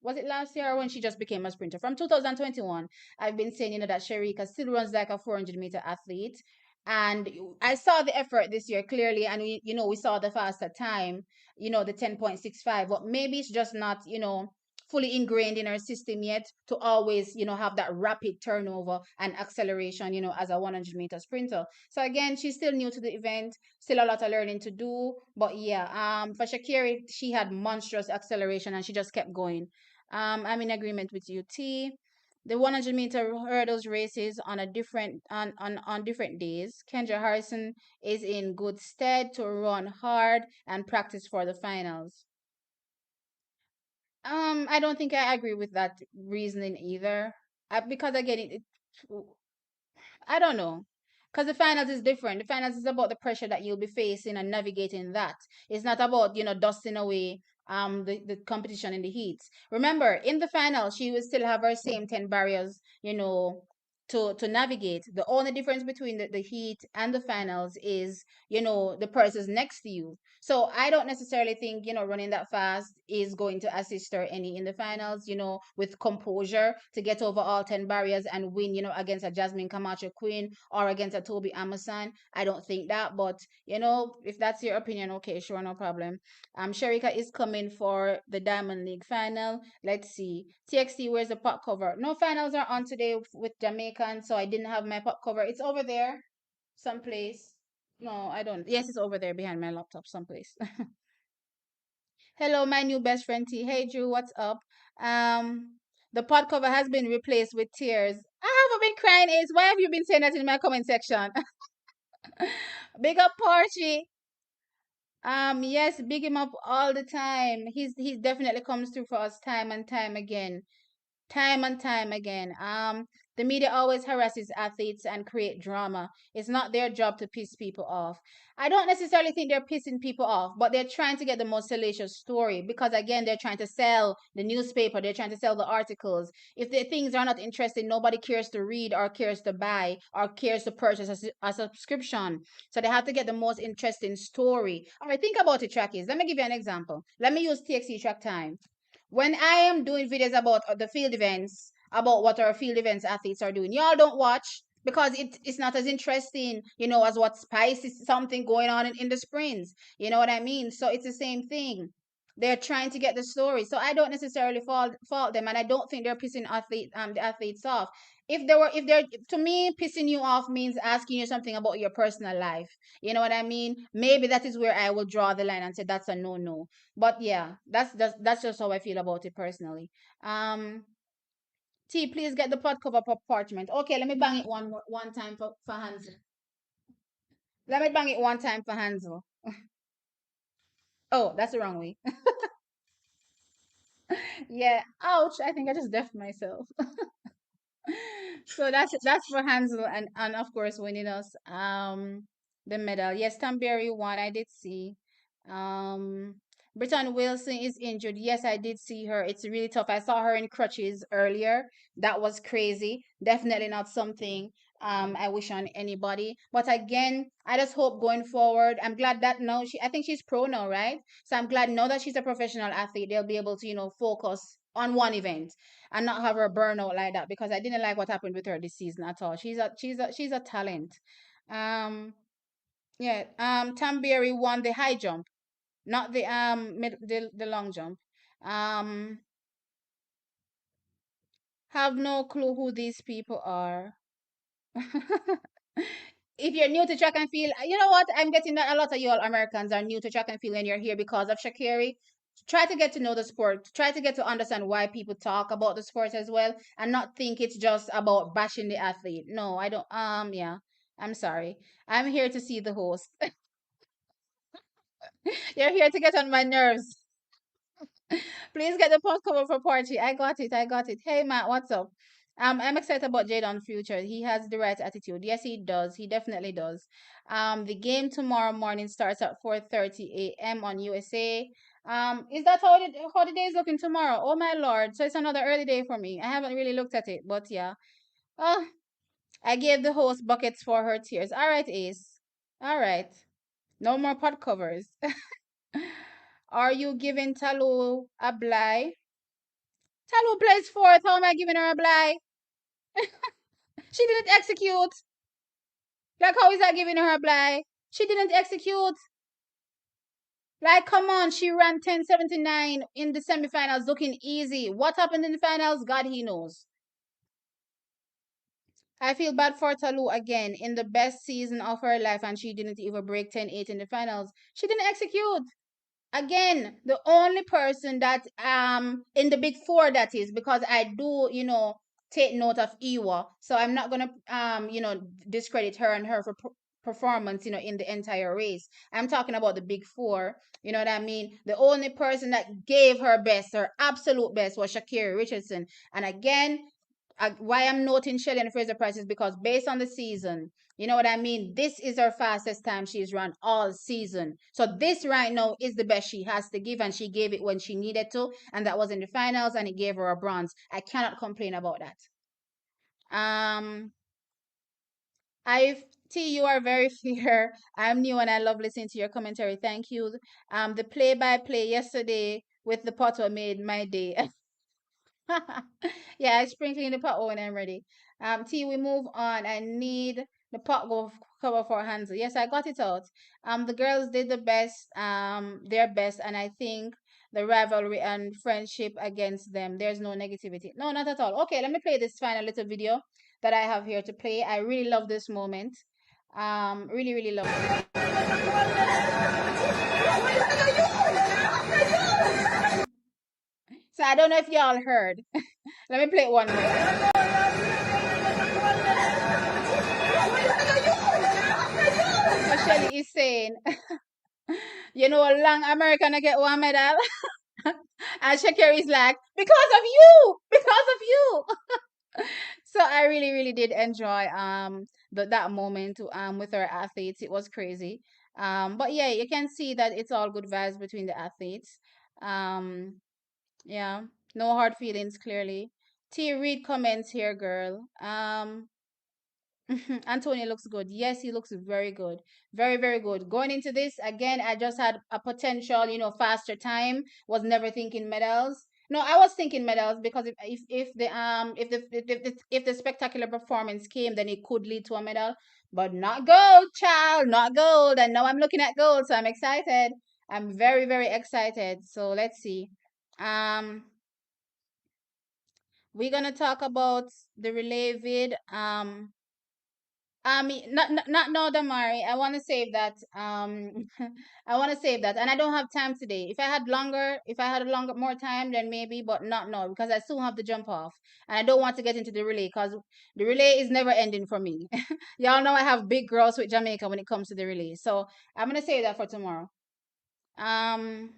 was it last year, or when she just became a sprinter from 2021. I've been saying, that Sharika still runs like a 400-meter athlete, and I saw the effort this year clearly, and we saw the faster time, the 10.65, but maybe it's just not, fully ingrained in her system yet to always, have that rapid turnover and acceleration, as a 100-meter sprinter. So again, she's still new to the event, still a lot of learning to do. But yeah, for Sha'Carri, she had monstrous acceleration, and she just kept going. I'm in agreement with you, T. The 100-meter hurdles races on a different on different days. Kendra Harrison is in good stead to run hard and practice for the finals. I don't think I agree with that reasoning either. Because again, I don't know. Because the finals is different. The finals is about the pressure that you'll be facing and navigating that. It's not about, dusting away the competition in the heats. Remember, in the finals, she will still have her same 10 barriers, to navigate. The only difference between the heat and the finals is, the persons next to you. So I don't necessarily think, running that fast is going to assist her any in the finals, with composure to get over all 10 barriers and win, against a Jasmine Camacho Queen or against a Toby Amasan. I don't think that, but, if that's your opinion, okay, sure, no problem. Sharika is coming for the Diamond League final. Let's see. TXT, where's the pot cover? No finals are on today with Jamaican, so I didn't have my pot cover. It's over there, someplace. No, I don't. Yes, it's over there behind my laptop, someplace. Hello, my new best friend T. Hey, Drew, what's up? The pot cover has been replaced with tears. I haven't been crying, Ace. Why have you been saying that in my comment section? Big up, Porchy. Yes, big him up all the time. He definitely comes through for us time and time again. Time and time again. The media always harasses athletes and create drama. It's not their job to piss people off. I don't necessarily think they're pissing people off, but they're trying to get the most salacious story, because again, they're trying to sell the newspaper, they're trying to sell the articles. If the things are not interesting, nobody cares to read or cares to buy or cares to purchase a subscription. So they have to get the most interesting story. All right, think about it, trackies. Let me give you an example. Let me use TXC Track Time. When I am doing videos about the field events, about what our field events athletes are doing, y'all don't watch, because it's not as interesting, as what Spice is something going on in the sprints. You know what I mean? So it's the same thing. They're trying to get the story. So I don't necessarily fault them, and I don't think they're pissing the athletes off. if they're to me, pissing you off means asking you something about your personal life. You know what I mean? Maybe that is where I will draw the line and say that's a no. But yeah, that's just how I feel about it personally. T, please get the pot cover for parchment. Okay, let me bang it one time for Hansel. Let me bang it one time for Hansel. Oh, that's the wrong way. Yeah. Ouch. I think I just deafed myself. So that's for Hansel and of course winning us the medal. Yes, Tamberry won. I did see. Um Britton Wilson is injured. Yes, I did see her. It's really tough. I saw her in crutches earlier. That was crazy. Definitely not something I wish on anybody. But again, I just hope going forward. I'm glad that now I think she's pro now, right? So I'm glad now that she's a professional athlete, they'll be able to, focus on one event and not have her burn out like that because I didn't like what happened with her this season at all. She's a talent. Um yeah, Tamberry won the high jump, not the the long jump. Um have no clue who these people are. If you're new to track and field, you know what? I'm getting that a lot of you all Americans are new to track and field and you're here because of Sha'Carri. Try to get to know the sport. Try to get to understand why people talk about the sport as well and not think it's just about bashing the athlete. No, I don't. Yeah. I'm sorry. I'm here to see the host. You're here to get on my nerves. Please get the post cover for Porchy. I got it. I got it. Hey Matt, what's up? I'm excited about Jadon's future. He has the right attitude. Yes, he does. He definitely does. The game tomorrow morning starts at 4:30 a.m. on USA. Is that how the day is looking tomorrow? Oh my lord! So it's another early day for me. I haven't really looked at it, but yeah. Oh, I gave the host buckets for her tears. All right, Ace. All right. No more pot covers. Are you giving Talu a bly? Talu plays fourth. How am I giving her a bly? She didn't execute. Like, how is that giving her a bly? She didn't execute. Like, come on. She ran 10:79 in the semifinals looking easy. What happened in the finals? God, he knows. I feel bad for Talu again in the best season of her life, and she didn't even break 10-8 in the finals. She didn't execute. Again, the only person that in the big four, that is, because I do, take note of Iwa, so I'm not gonna discredit her and her for performance, in the entire race. I'm talking about the big four. You know what I mean? The only person that gave her best, her absolute best, was Sha'Carri Richardson. And again, why I'm noting Shelly and Fraser Price is because based on the season, you know what I mean? This is her fastest time she's run all season. So this right now is the best she has to give, and she gave it when she needed to, and that was in the finals, and it gave her a bronze. I cannot complain about that. I T, you are very fair. I'm new and I love listening to your commentary. Thank you. The play-by-play yesterday with the potter made my day. Yeah, I sprinkle in the pot when I'm ready. T, we move on. I need the pot cover for Hansle. Yes, I got it out. The girls did their best, and I think the rivalry and friendship against them. There's no negativity. No, not at all. Okay, let me play this final little video that I have here to play. I really love this moment. Really, really love it. So I don't know if y'all heard. Let me play it one more. So Shelly is saying, long American I get one medal. And Sha'Carri is like, because of you, because of you. So I really, really did enjoy that moment with our athletes. It was crazy. But yeah, you can see that it's all good vibes between the athletes. Um, yeah, no hard feelings clearly. T, read comments here, girl. Antonio looks good. Yes, he looks very good. Very, very good. Going into this, again, I just had a potential, faster time. Was never thinking medals. No, I was thinking medals because if the spectacular performance came, then it could lead to a medal. But not gold, child, not gold. And now I'm looking at gold, so I'm excited. I'm very, very excited. So let's see. Um We're gonna talk about the relay vid. Not now, Damari. I want to save that. I want to save that, and I don't have time today. If I had a longer, more time, then maybe, but not now because I soon have to jump off, and I don't want to get into the relay because the relay is never ending for me. Y'all know I have big girls with Jamaica when it comes to the relay, so I'm gonna save that for tomorrow. Um,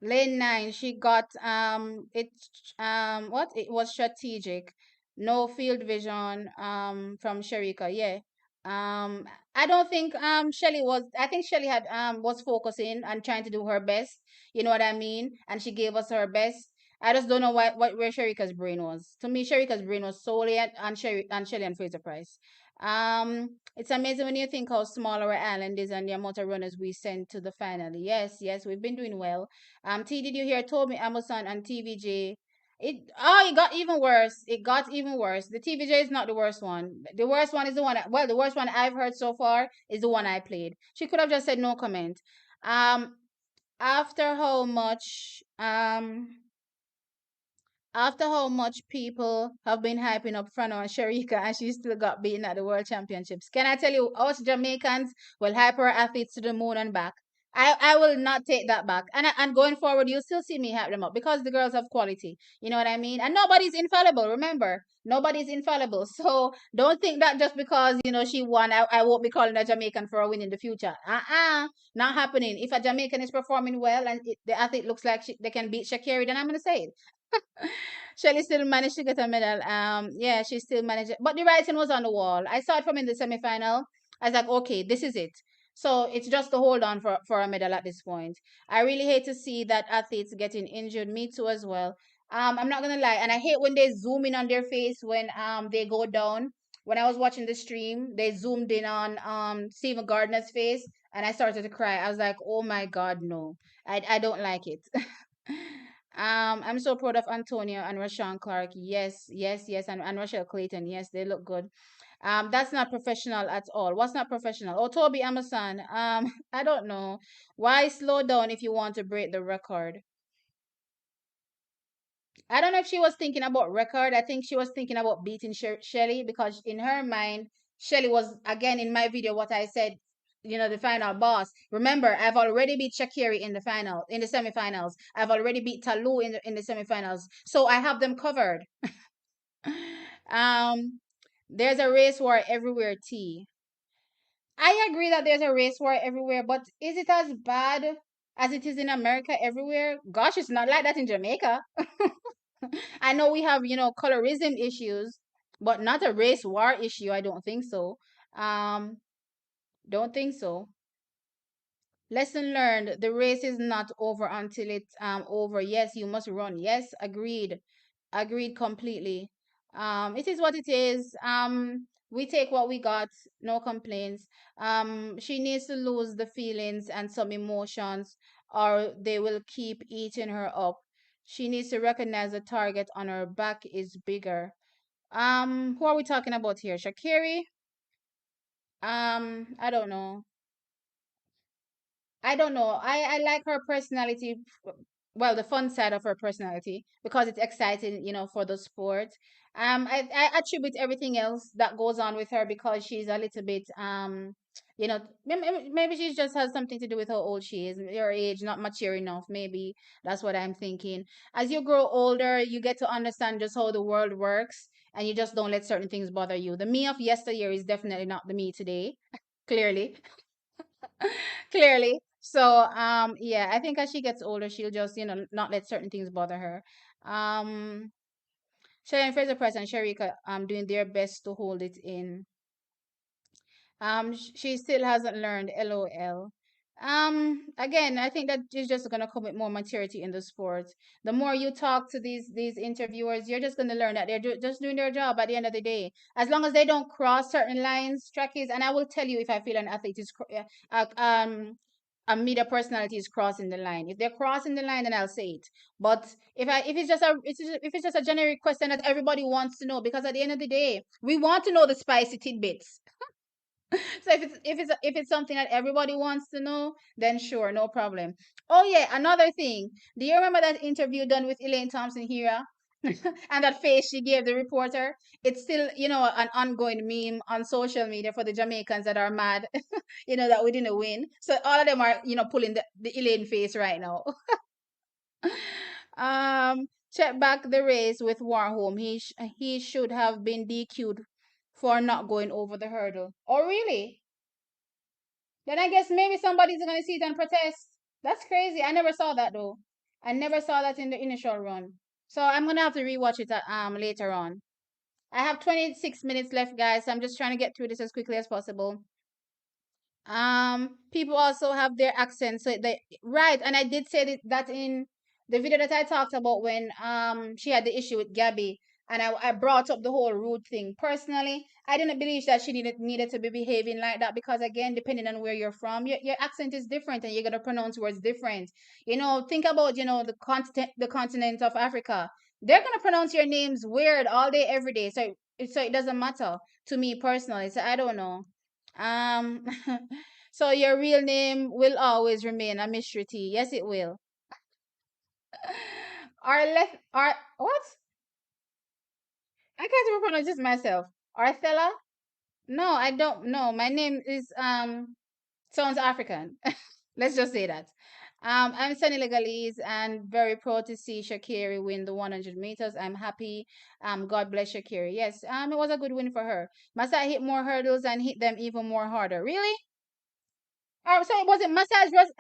Lane 9, she got what? It was strategic. No field vision from Sharika. Yeah. Um I don't think Shelly was I think Shelly had was focusing and trying to do her best. You know what I mean? And she gave us her best. I just don't know what where Sharika's brain was. To me, Sharika's brain was solely on Shelly and Fraser Price. It's amazing when you think how small our island is and the amount of runners we sent to the final. Yes, yes, we've been doing well. Did you hear? Told me Amazon and TVJ. It got even worse. It got even worse. The TVJ is not the worst one. The worst one is the one. Well, the worst one I've heard so far is the one I played. She could have just said no comment. Um, after how much after how much people have been hyping up Frano and Sharika, and she still got beaten at the World Championships. Can I tell you, us Jamaicans will hype our athletes to the moon and back. I will not take that back. And going forward, you'll still see me hype them up because the girls have quality. You know what I mean? And nobody's infallible. Remember, nobody's infallible. So don't think that just because she won, I won't be calling a Jamaican for a win in the future. Not happening. If a Jamaican is performing well and the athlete looks like they can beat Sha'Carri, then I'm gonna say it. Shelly still managed to get a medal. Yeah, she still managed it. But the writing was on the wall. I saw it from in the semi-final. I was like, okay, this is it. So it's just to hold on for a medal at this point. I really hate to see that athletes getting injured. Me too as well. I'm not gonna lie, and I hate when they zoom in on their face when they go down. When I was watching the stream, they zoomed in on Stephen Gardner's face, and I started to cry. I was like, oh my god, no, I don't like it. I'm so proud of Antonio and Roshawn Clark. Yes, yes, yes, and Rochelle Clayton. Yes, they look good. That's not professional at all. What's not professional? Oh, Toby Emerson. I don't know. Why slow down if you want to break the record? I don't know if she was thinking about record. I think she was thinking about beating Shelly because in her mind, Shelly was again in my video what I said. The final boss. Remember, I've already beat Sha'Carri in the semifinals. I've already beat Talu in the semifinals. So I have them covered. um, there's a race war everywhere. T. I agree that there's a race war everywhere, but is it as bad as it is in America everywhere? Gosh, it's not like that in Jamaica. I know we have, colorism issues, but not a race war issue. I don't think so. Um, don't think so. Lesson learned: the race is not over until it's over. Yes, you must run. Yes, agreed. Agreed completely. It is what it is. We take what we got. No complaints. She needs to lose the feelings and some emotions, or they will keep eating her up. She needs to recognize the target on her back is bigger. Who are we talking about here? Sha'Carri? I don't know. I don't know. I like her personality. Well, the fun side of her personality because it's exciting, for the sport. I attribute everything else that goes on with her because she's a little bit maybe she just has something to do with how old she is, her age, not mature enough. Maybe that's what I'm thinking. As you grow older, you get to understand just how the world works, and you just don't let certain things bother you. The me of yesteryear is definitely not the me today. Clearly. Clearly. So yeah, I think as she gets older, she'll just, not let certain things bother her. Shelly and Fraser Price and Sharika doing their best to hold it in. She still hasn't learned. LOL. Again, I think that is just gonna come with more maturity in the sport. The more you talk to these interviewers, you're just gonna learn that they're just doing their job at the end of the day. As long as they don't cross certain lines, trackies, and I will tell you if I feel an athlete is a media personality is crossing the line. If they're crossing the line, then I'll say it. But if it's just a generic question that everybody wants to know, because at the end of the day, we want to know the spicy tidbits. So if it's something that everybody wants to know, then sure, no problem. Oh yeah, another thing. Do you remember that interview done with Elaine Thompson here? And that face she gave the reporter, it's still, an ongoing meme on social media for the Jamaicans that are mad, that we didn't win. So all of them are, pulling the Elaine face right now. Check back the race with Warholm. He should have been DQ'd for not going over the hurdle. Oh, really? Then I guess maybe somebody's gonna see it and protest. That's crazy. I never saw that though. I never saw that in the initial run. So I'm gonna have to rewatch it later on. I have 26 minutes left, guys. So I'm just trying to get through this as quickly as possible. People also have their accents, so they right. And I did say that in the video that I talked about when she had the issue with Gabby, and I brought up the whole rude thing. Personally, I didn't believe that she needed to be behaving like that, because again, depending on where you're from, your accent is different and you're gonna pronounce words different. Think about the continent of Africa. They're gonna pronounce your names weird all day every day. So it doesn't matter to me personally. So I don't know. Um, so your real name will always remain a mystery to you. Yes, it will. Our what? I can't even pronounce this myself. Arthella? No, I don't know. My name is sounds African. Let's just say that. I'm Sunny Legalese and very proud to see Sha'Carri win the 100 meters. I'm happy. God bless Sha'Carri. Yes, it was a good win for her. Must I hit more hurdles and hit them even more harder? Really? So it wasn't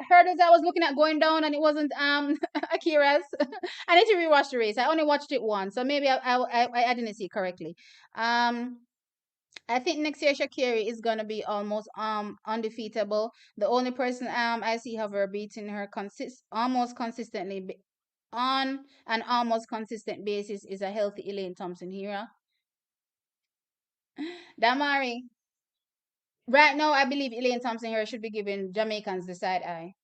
hurdles I was looking at going down, and it wasn't Akira's. I need to rewatch the race. I only watched it once, so maybe I didn't see correctly. Um, I think next year Sha'Carri is gonna be almost undefeatable. The only person I see her beating her almost consistently on an almost consistent basis is a healthy Elaine Thompson here. Damari. Right now, I believe Elaine Thompson here should be giving Jamaicans the side eye.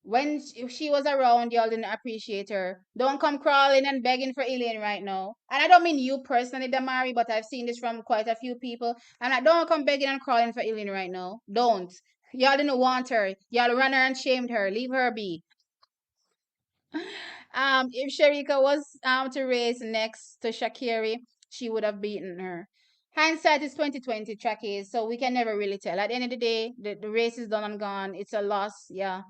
When if she was around, y'all didn't appreciate her. Don't come crawling and begging for Elaine right now. And I don't mean you personally, Damari, but I've seen this from quite a few people. I'm like, don't come begging and crawling for Elaine right now. Don't. Y'all didn't want her. Y'all ran her and shamed her. Leave her be. If Sharika was to race next to Sha'Carri, she would have beaten her. Hindsight is 2020 track is, so we can never really tell. At the end of the day, the race is done and gone. It's a loss, yeah.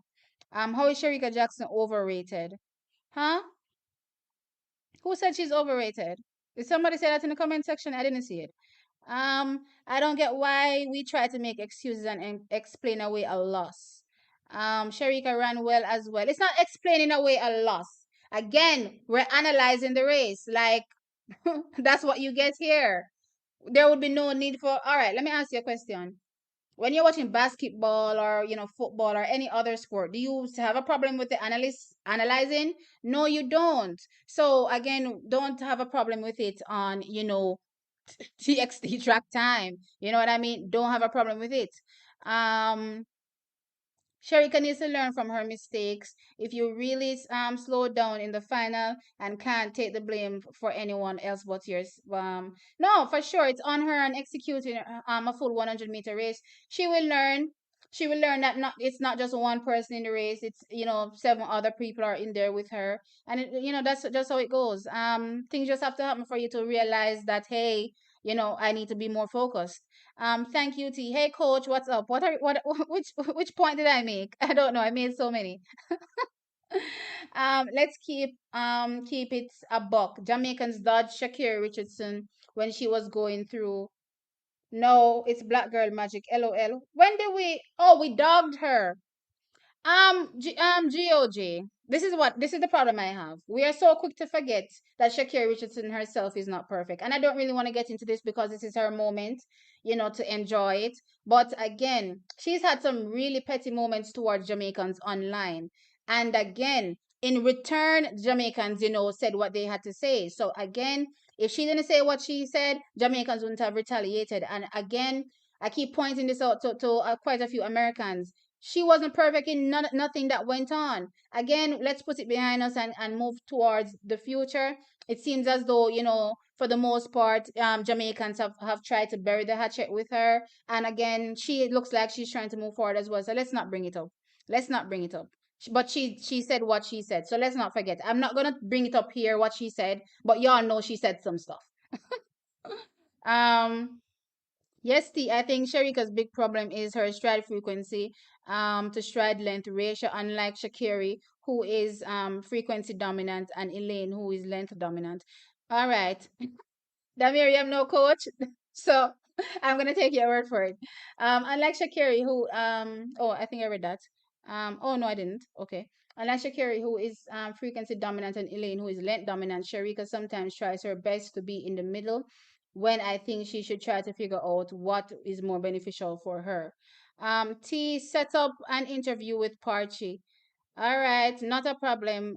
How is Sharika Jackson overrated? Huh? Who said she's overrated? Did somebody say that in the comment section? I didn't see it. I don't get why we try to make excuses and explain away a loss. Sharika ran well as well. It's not explaining away a loss. Again, we're analyzing the race. Like, that's what you get here. There would be no need for. All right, let me ask you a question. When you're watching basketball or football or any other sport, do you have a problem with the analyst analyzing? No, you don't. So again, don't have a problem with it on TXT track time. You know what I mean? Don't have a problem with it. Sharika needs to learn from her mistakes. If you really slow down in the final and can't take the blame for anyone else but yours, no, for sure, it's on her and executing a full 100-meter race. She will learn. She will learn that it's not just one person in the race. It's 7 other people are in there with her, and that's just how it goes. Things just have to happen for you to realize that, hey, I need to be more focused. Thank you, T. Hey, coach, what's up? Which point did I make? I don't know. I made so many. Let's keep it a buck. Jamaicans dodged Sha'Carri Richardson when she was going through. No, it's Black Girl Magic. LOL. When did we? Oh, we dogged her. GOG. This is the problem I have. We are so quick to forget that Sha'Carri Richardson herself is not perfect. And I don't really want to get into this because this is her moment, to enjoy it. But again, she's had some really petty moments towards Jamaicans online. And again, in return, Jamaicans, said what they had to say. So again, if she didn't say what she said, Jamaicans wouldn't have retaliated. And again, I keep pointing this out to quite a few Americans. She wasn't perfect in nothing that went on. Again, let's put it behind us and move towards the future. It seems as though, for the most part, Jamaicans have tried to bury the hatchet with her. And again, it looks like she's trying to move forward as well. So let's not bring it up. Let's not bring it up. But she said what she said. So let's not forget. I'm not gonna bring it up here what she said, but y'all know she said some stuff. Um, yes, T. I think Sharika's big problem is her stride frequency, to stride length ratio. Unlike Sha'Carri, who is frequency dominant, and Elaine, who is length dominant. All right. Damir, I'm no coach, so I'm gonna take your word for it. Unlike Sha'Carri, who oh, I think I read that. Oh no, I didn't. Okay. Unlike Sha'Carri, who is frequency dominant, and Elaine, who is length dominant, Sharika sometimes tries her best to be in the middle, when I think she should try to figure out what is more beneficial for her. T, set up an interview with Parchi. All right, not a problem.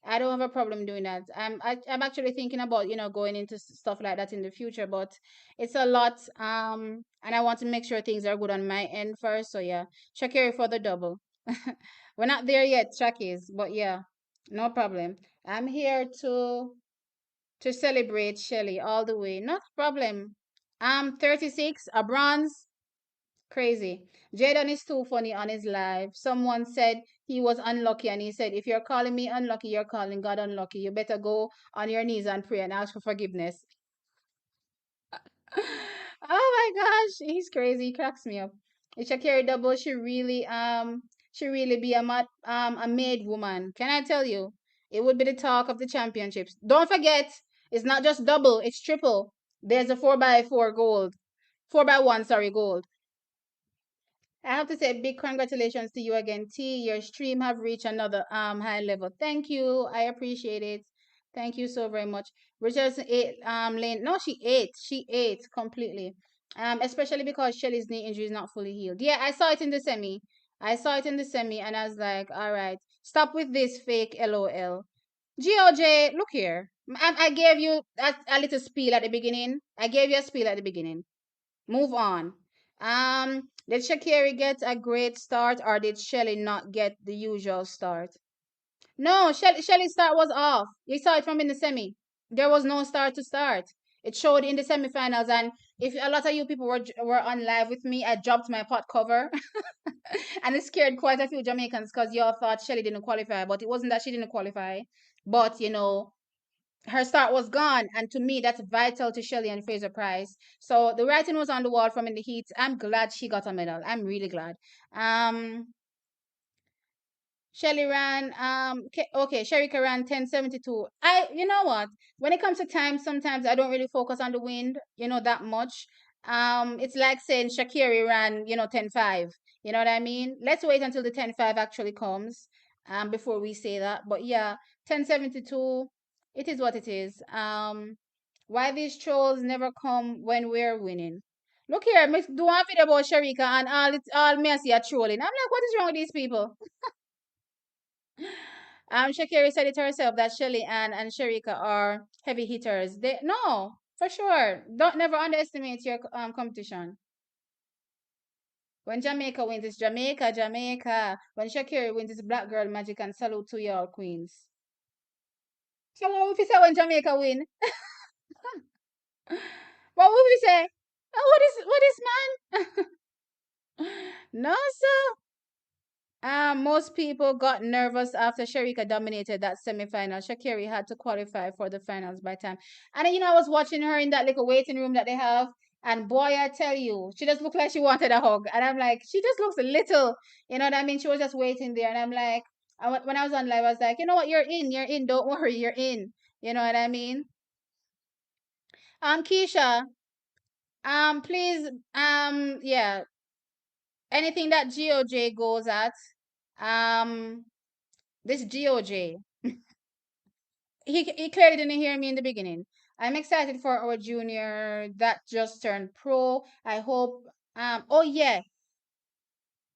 I don't have a problem doing that. I'm actually thinking about, going into stuff like that in the future, but it's a lot. And I want to make sure things are good on my end first. So yeah, Sha'Carri for the double. We're not there yet, Shakis, but yeah, no problem. I'm here to celebrate Shelly all the way. Not a problem. I'm 36, a bronze. Crazy. Jadon is too funny on his live. Someone said he was unlucky, and he said, if you're calling me unlucky, you're calling God unlucky. You better go on your knees and pray and ask for forgiveness. Oh my gosh, he's crazy. He cracks me up. If Sha'Carri double, she really be a made woman. Can I tell you? It would be the talk of the championships. Don't forget, it's not just double, it's triple. There's a 4x4 gold. 4x1, sorry, gold. I have to say big congratulations to you again, T. Your stream have reached another high level. Thank you. I appreciate it. Thank you so very much. Richardson ate Lane. No, she ate. She ate completely. Especially because Shelly's knee injury is not fully healed. Yeah, I saw it in the semi. I saw it in the semi, and I was like, all right, stop with this fake LOL. GOJ, look here. I gave you a little spiel at the beginning. I gave you a spiel at the beginning. Move on. Did Sha'Carri get a great start, or did Shelly not get the usual start? No, Shelly's start was off. You saw it from in the semi. There was no start to start. It showed in the semifinals, and if a lot of you people were on live with me, I dropped my pot cover, and it scared quite a few Jamaicans because y'all thought Shelly didn't qualify, but it wasn't that she didn't qualify, but her start was gone, and to me, that's vital to Shelly and Fraser Price. So the writing was on the wall from in the heat. I'm glad she got a medal. I'm really glad. Um, Shelly ran. Okay, Sherika ran 10:72. You know what? When it comes to time, sometimes I don't really focus on the wind, that much. It's like saying Sha'Carri ran, 10:05. You know what I mean? Let's wait until the 10:05 actually comes, before we say that. But yeah, 10:72. It is what it is. Why these trolls never come when we're winning? Look here, me do one video about Sharika, and all me I see are trolling. I'm like, what is wrong with these people? Sha'Carri said it herself that Shelly and Sharika are heavy hitters. They no, for sure. Don't never underestimate your competition. When Jamaica wins, it's Jamaica, Jamaica. When Sha'Carri wins, it's Black Girl Magic, and salute to y'all queens. So what would we say when Jamaica win? What would we say? Oh, what is man? No, sir. Most people got nervous after Sharika dominated that semi-final. Sha'Carri had to qualify for the finals by time. And I was watching her in that little waiting room that they have, and boy, I tell you, she just looked like she wanted a hug. And I'm like, she just looks a little, you know what I mean? She was just waiting there, and I'm like, when I was on live, I was like, you know what, you're in, don't worry, you're in. You know what I mean? Keisha, please, yeah, anything that GOJ goes at, um, this GOJ. He clearly didn't hear me in the beginning. I'm excited for our junior that just turned pro. I hope. Oh yeah,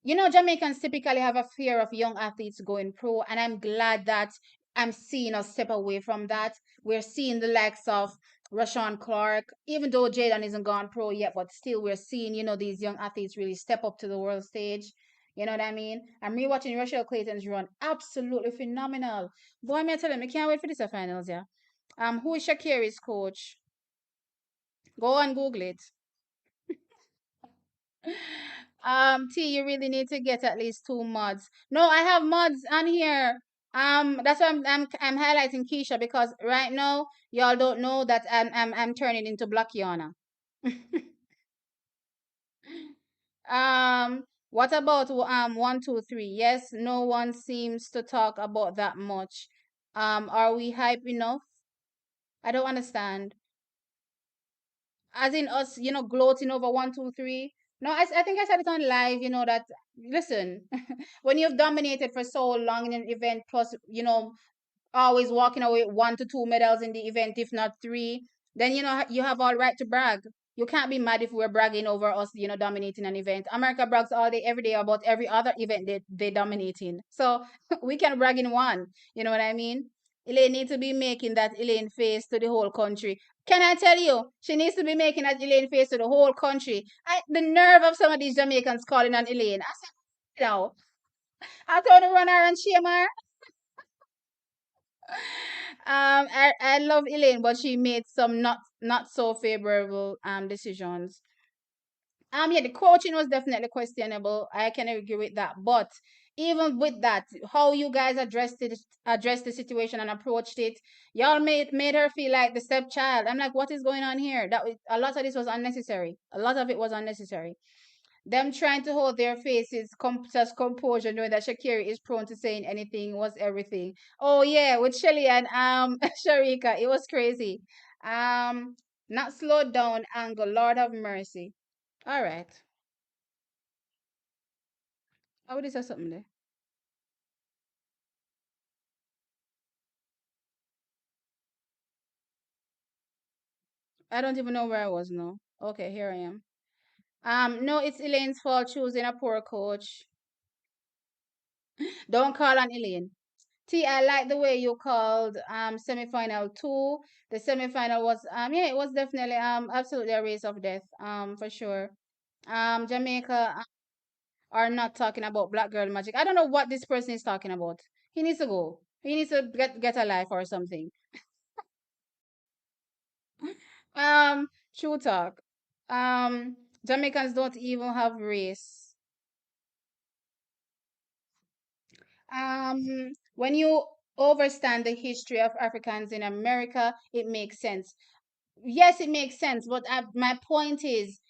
Jamaicans typically have a fear of young athletes going pro, and I'm glad that I'm seeing us step away from that. We're seeing the likes of Roshawn Clark, even though Jadon isn't gone pro yet, but still we're seeing, these young athletes really step up to the world stage. You know what I mean? I'm rewatching Rochelle Clayton's run. Absolutely phenomenal. Boy, me tell him, I can't wait for this finals, yeah. Who is Sha'Carri's coach? Go and Google it. T, you really need to get at least 2 mods. No, I have mods on here. That's why I'm highlighting Keisha because right now y'all don't know that I'm turning into Black Yana. What about 1, 2, 3? Yes, no one seems to talk about that much. Are we hype enough? I don't understand. As in us, gloating over 1, 2, 3. No, I think I said it on live, that listen, when you've dominated for so long in an event, plus, always walking away with 1 to 2 medals in the event, if not three, then you have all right to brag. You can't be mad if we're bragging over us, dominating an event. America brags all day, every day about every other event they dominating. So we can brag in one. You know what I mean? Elaine needs to be making that Elaine face to the whole country. Can I tell you? She needs to be making that Elaine face to the whole country. The nerve of some of these Jamaicans calling on Elaine. I said, no. I told her run her and shame her. I love Elaine, but she made some not so favorable decisions. Yeah, the coaching was definitely questionable. I can agree with that. But even with that, how you guys addressed the situation and approached it, y'all made her feel like the stepchild. I'm like, what is going on here? A lot of this was unnecessary. A lot of it was unnecessary. Them trying to hold their faces, just composure, knowing that Sha'Carri is prone to saying anything was everything. Oh yeah, with Shelly and Sharika, it was crazy. Um, Not slowed down angle. Lord have mercy. All right. I would say something there. I don't even know where I was now. Okay, here I am. No, it's Elaine's fault choosing a poor coach. Don't call on Elaine. T, I like the way you called semifinal two. The semifinal was yeah, it was definitely absolutely a race of death for sure. Jamaica are not talking about black girl magic. I don't know what this person is talking about. He needs to go. He needs to get a life or something. True talk. Jamaicans don't even have race. When you overstand the history of Africans in America, it makes sense. Yes, it makes sense, but my point is,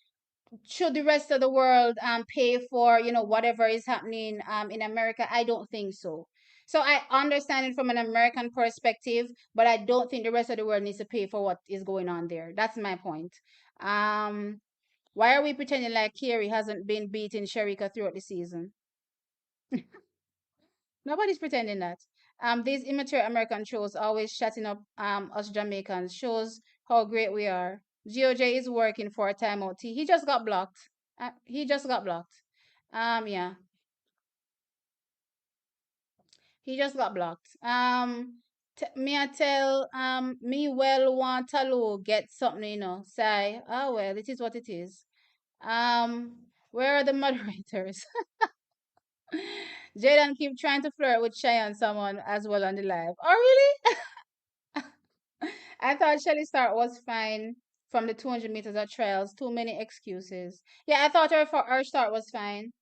should the rest of the world pay for whatever is happening in America? I don't think so. So I understand it from an American perspective, but I don't think the rest of the world needs to pay for what is going on there. That's my point. Um, why are we pretending like Carey hasn't been beating Sharika throughout the season? Nobody's pretending that. These immature American shows always shutting up us Jamaicans shows how great we are. GOJ is working for a timeout. He just got blocked. He just got blocked. Yeah, he just got blocked. Me I tell me well want to get something, say, oh well, it is what it is. Where are the moderators? Jadon keep trying to flirt with Shay and someone as well on the live. Oh really? I thought Shelly start was fine from the 200 meters of trials. Too many excuses. Yeah, I thought her start was fine.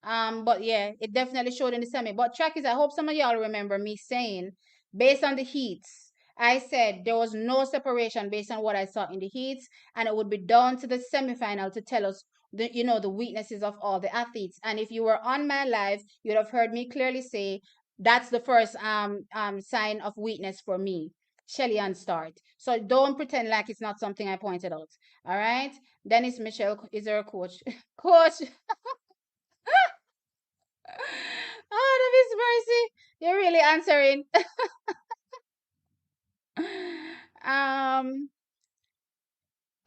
But yeah, it definitely showed in the semi. But track is, I hope some of y'all remember me saying, based on the heats, I said there was no separation based on what I saw in the heats, and it would be down to the semifinal to tell us the weaknesses of all the athletes. And if you were on my live, you'd have heard me clearly say that's the first sign of weakness for me. Shelly and start. So don't pretend like it's not something I pointed out. All right. Dennis Michelle is our coach. Coach. Oh, that is mercy. You're really answering. um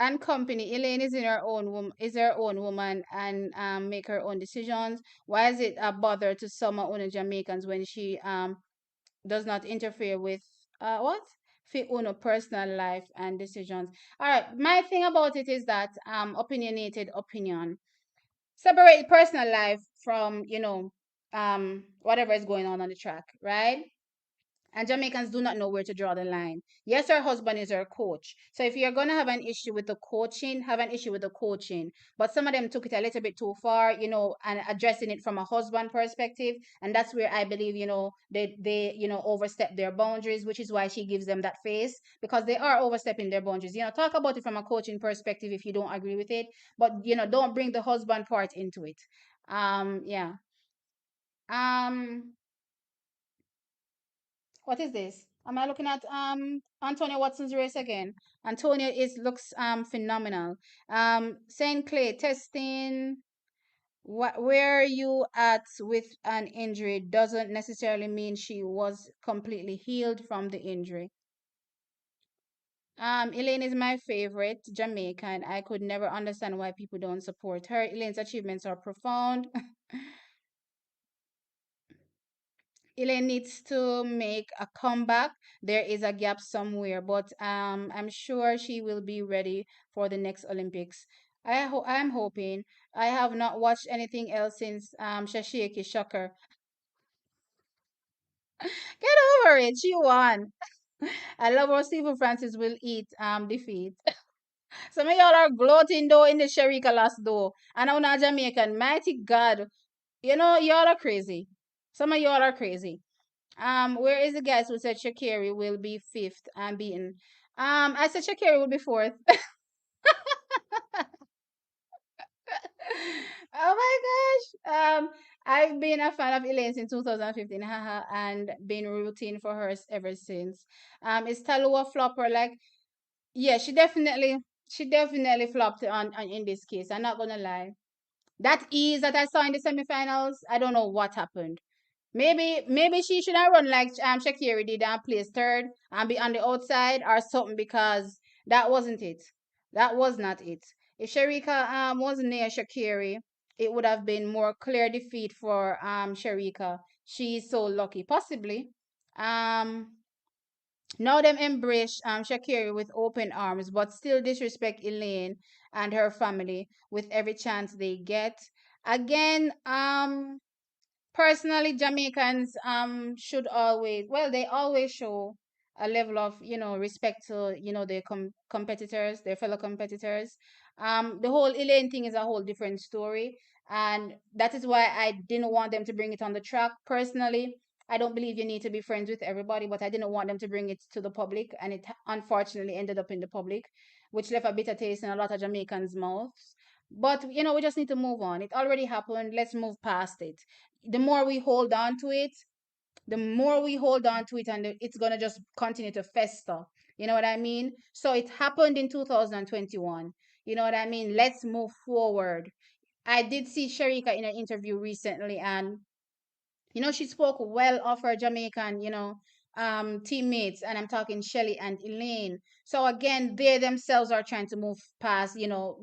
and company. Elaine is in her own woman and make her own decisions. Why is it a bother to some of Jamaicans when she does not interfere with what? Fit uno personal life and decisions. All right. My thing about it is that opinionated opinion. Separate personal life from whatever is going on the track, right? And Jamaicans do not know where to draw the line. Yes, her husband is her coach. So if you're going to have an issue with the coaching, have an issue with the coaching. But some of them took it a little bit too far, and addressing it from a husband perspective. And that's where I believe, they overstep their boundaries, which is why she gives them that face, because they are overstepping their boundaries. Talk about it from a coaching perspective if you don't agree with it, but, don't bring the husband part into it. Yeah. Um, What is this? Am I looking at Antonio Watson's race again? Antonio is looks phenomenal. Saint Clay testing. Where you at with an injury doesn't necessarily mean she was completely healed from the injury. Elaine is my favorite Jamaican. I could never understand why people don't support her. Elaine's achievements are profound. Elaine needs to make a comeback. There is a gap somewhere, but I'm sure she will be ready for the next Olympics. I'm hoping. I have not watched anything else since Shashiki Shocker. Get over it. She won. I love how Stephen Francis will eat defeat. Some of y'all are gloating though in the Sherika last though. And I'm not Jamaican. Mighty God. Y'all are crazy. Some of y'all are crazy. Where is the guys who said Sha'Carri will be fifth and beaten? I said Sha'Carri will be fourth. Oh my gosh. I've been a fan of Elaine since 2015, haha, and been rooting for her ever since. Is Talu a flopper? Like, yeah, she definitely flopped on in this case. I'm not gonna lie. That ease that I saw in the semifinals, I don't know what happened. Maybe she should have run like Sha'Carri did and place third and be on the outside or something, because that wasn't it. That was not it. If Sharika wasn't near Sha'Carri, it would have been more clear defeat for Sharika. She's so lucky. Possibly. Um Now them embrace Sha'Carri with open arms, but still disrespect Elaine and her family with every chance they get. Again, personally, Jamaicans should always, well, they always show a level of, respect to, their competitors, their fellow competitors. The whole Elaine thing is a whole different story, and that is why I didn't want them to bring it on the track. Personally, I don't believe you need to be friends with everybody, but I didn't want them to bring it to the public, and it unfortunately ended up in the public, which left a bitter taste in a lot of Jamaicans' mouths. But we just need to move on. It already happened. Let's move past it. The more we hold on to it, and it's gonna just continue to fester. You know what I mean? So it happened in 2021. You know what I mean? Let's move forward. I did see Sharika in an interview recently, and she spoke well of her Jamaican, teammates, and I'm talking Shelly and Elaine. So again, they themselves are trying to move past,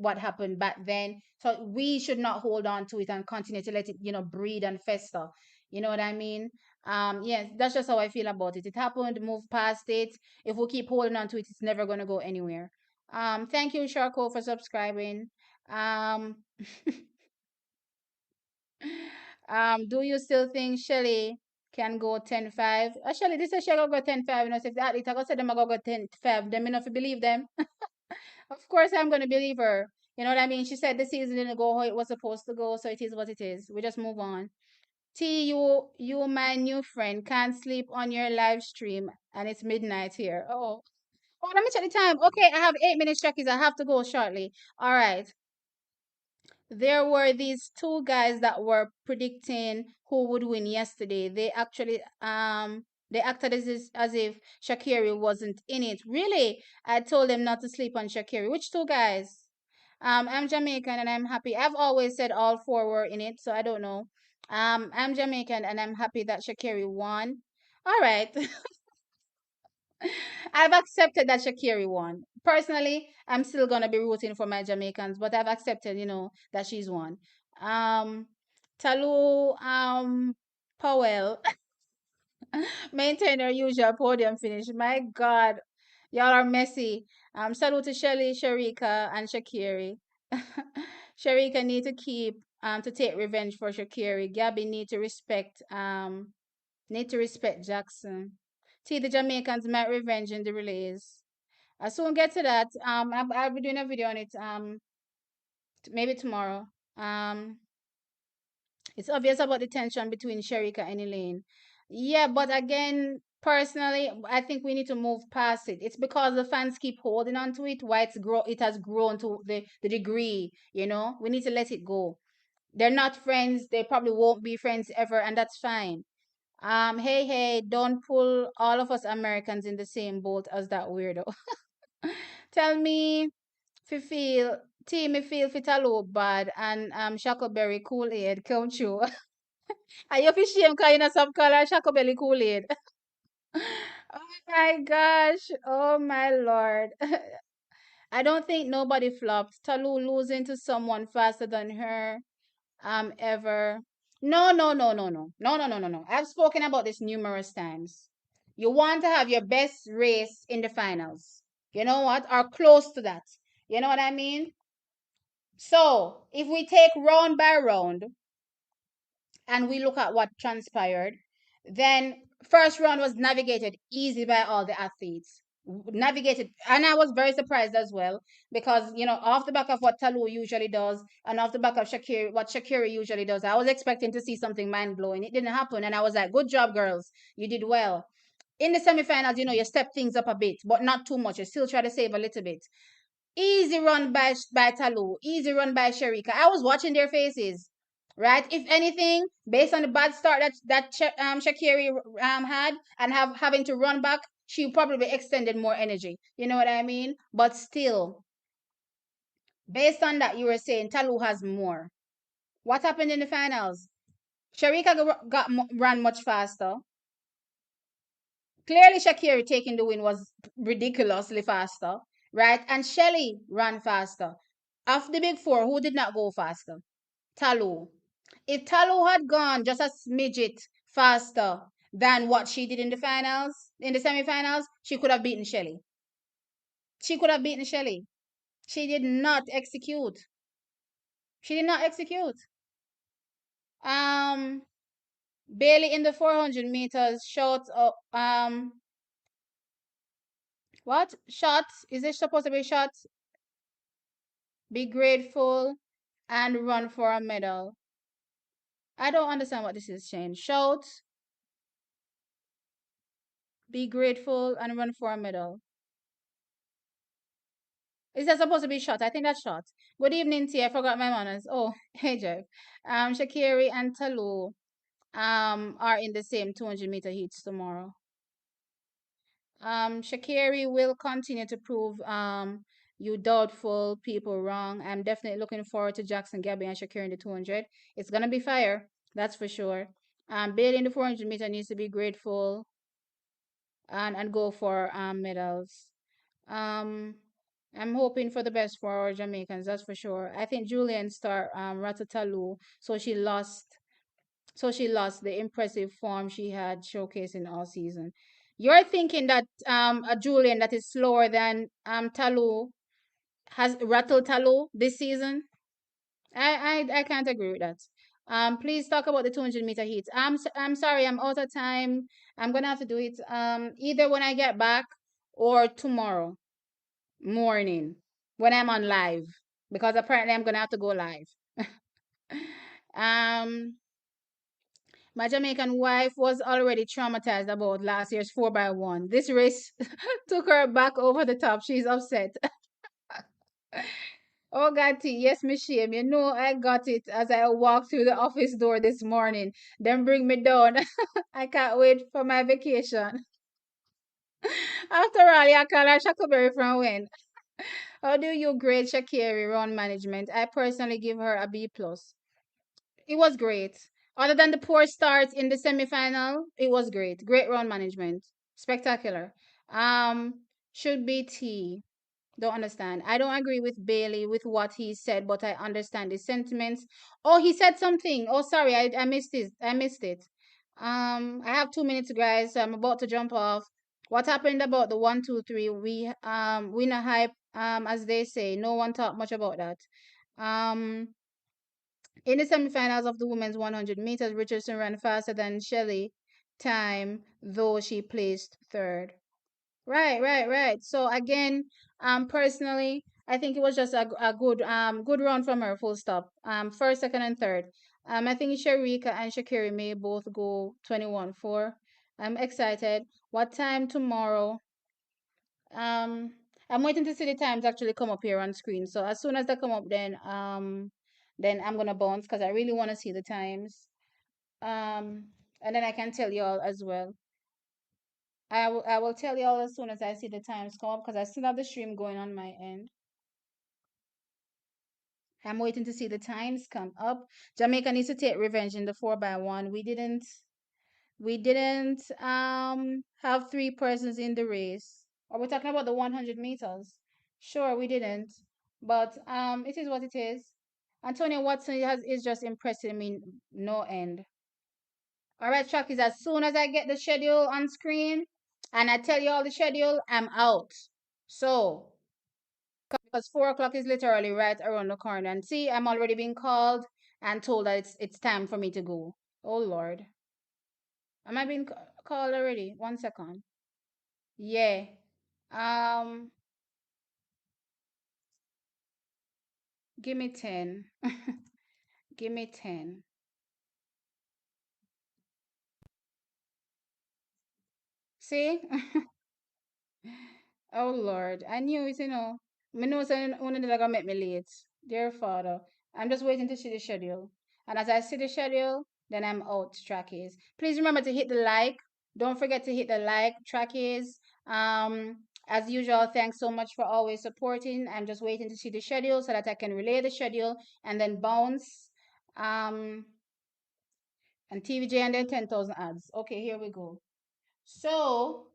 what happened back then. So we should not hold on to it and continue to let it, breed and fester. You know what I mean? Yes, that's just how I feel about it. It happened, move past it. If we keep holding on to it, it's never gonna go anywhere. Thank you, Sharko, for subscribing. Um, do you still think Shelly can go 10-5? Shelly, this is she go 10-5. So if the athlete I go say them I go 10-5, then me not believe them. Of course I'm gonna believe her. You know what I mean? She said the season didn't go how it was supposed to go, so it is what it is. We just move on. T, you my new friend, can't sleep on your live stream and it's midnight here. Oh, let me check the time. Okay, I have 8 minutes, Jackies. I have to go shortly. All right. There were these two guys that were predicting who would win yesterday. They acted as if Sha'Carri wasn't in it. Really, I told them not to sleep on Sha'Carri. Which two guys? I'm Jamaican and I'm happy. I've always said all four were in it, so I don't know. I'm Jamaican and I'm happy that Sha'Carri won. All right. I've accepted that Sha'Carri won. Personally, I'm still gonna be rooting for my Jamaicans, but I've accepted, that she's won. Um, Talu Powell maintained her usual podium finish. My God, y'all are messy. Salute to Shelly, Sharika, and Sha'Carri. Sharika need to keep to take revenge for Sha'Carri. Gabby need to respect Jackson. T, the Jamaicans might revenge in the relays. I'll soon get to that. I'll be doing a video on it. Maybe tomorrow. It's obvious about the tension between Sherika and Elaine. Yeah, but again, personally, I think we need to move past it. It's because the fans keep holding on to it. Why it has grown to the degree. We need to let it go. They're not friends. They probably won't be friends ever, and that's fine. Hey, don't pull all of us Americans in the same boat as that weirdo. Tell me if you feel, team, me feel fit a little bad and Sha'Carri Kool-Aid come true. Are you for shame because you know some color Sha'Carri Kool-Aid? Oh my gosh. Oh my lord. I don't think nobody flopped. Talu losing to someone faster than her ever. No, no, no, no, no. No, no, no, no, no. I've spoken about this numerous times. You want to have your best race in the finals. You know what? Or close to that. You know what I mean? So, if we take round by round and we look at what transpired, then first round was navigated easy by all the athletes. Navigated, and I was very surprised as well because off the back of what Talu usually does and off the back of what Sha'Carri usually does, I was expecting to see something mind blowing. It didn't happen, and I was like, "Good job, girls! You did well." In the semifinals, you step things up a bit, but not too much. You still try to save a little bit. Easy run by Talu, easy run by Sherika. I was watching their faces, right? If anything, based on the bad start that Sha'Carri had and having to run back, she probably extended more energy. You know what I mean? But still, based on that, you were saying Talu has more. What happened in the finals? Sherika ran much faster. Clearly, Sha'Carri taking the win was ridiculously faster, right? And Shelly ran faster. Of the big four, who did not go faster? Talu. If Talu had gone just a smidget faster than what she did in the finals, in the semifinals, she could have beaten Shelly. She could have beaten Shelly. She did not execute. She did not execute. Um, Bailey in the 400 meters shot. What shot? Is it supposed to be shot? Be grateful and run for a medal. I don't understand what this is saying. Shout, be grateful, and run for a medal. Is that supposed to be shot? I think that's shot. Good evening, T. I forgot my manners. Oh, hey, Jeff. Sha'Carri and Talu are in the same 200-meter heats tomorrow. Sha'Carri will continue to prove you doubtful people wrong. I'm definitely looking forward to Jackson, Gabby, and Sha'Carri in the 200. It's gonna be fire, that's for sure. Bailey in the 400-meter needs to be grateful and go for medals. I'm hoping for the best for our Jamaicans, that's for sure. I think Julian start Ratatalu, so she lost the impressive form she had showcasing all season. You're thinking that a Julian that is slower than Talu has rattled Talu this season? I can't agree with that. Please talk about the 200-meter heat. I'm sorry, I'm out of time. I'm gonna have to do it either when I get back or tomorrow morning when I'm on live because apparently I'm gonna have to go live. My Jamaican wife was already traumatized about last year's 4x1. This race took her back over the top. She's upset. Oh, God, yes, Miss Shame. You know, I got it as I walked through the office door this morning. Then bring me down. I can't wait for my vacation. After all, you call her Sha'Carri from when? How do you grade Sha'Carri run management? I personally give her a B plus. It was great. Other than the poor start in the semifinal, it was great. Great run management. Spectacular. Should be T. Don't understand. I don't agree with Bailey with what he said, but I understand his sentiments. Oh, he said something. Oh, sorry, I missed it. I missed it. I have 2 minutes, guys. So I'm about to jump off. What happened about the 1, 2, 3? We not hype, as they say. No one talked much about that. In the semifinals of the women's 100 meters, Richardson ran faster than Shelley time, though she placed third. Right. So again, personally, I think it was just a good run from her, full stop. First, second, and third. I think Sharika and Sha'Carri may both go 21-4. I'm excited. What time tomorrow? Um, I'm waiting to see the times actually come up here on screen. So as soon as they come up, then I'm gonna bounce because I really want to see the times. And then I can tell you all as well. I will tell you all as soon as I see the times come up because I still have the stream going on my end. I'm waiting to see the times come up. Jamaica needs to take revenge in the 4x1. We didn't have three persons in the race. Are we talking about the 100 meters? Sure, we didn't. But it is what it is. Antonio Watson is just impressing me no end. All right, Chuck, is as soon as I get the schedule on screen and I tell you all the schedule, I'm out. So, because 4 o'clock is literally right around the corner. And see, I'm already being called and told that it's time for me to go. Oh Lord. Am I being called already? 1 second. Yeah. Um, give me 10. Give me 10. See? Oh Lord, I knew it, Me know saying only that gonna make me late. Dear Father, I'm just waiting to see the schedule. And as I see the schedule, then I'm out, trackies. Please remember to hit the like. Don't forget to hit the like, trackies. As usual, thanks so much for always supporting. I'm just waiting to see the schedule so that I can relay the schedule and then bounce. And TVJ and then 10,000 ads. Okay, here we go. So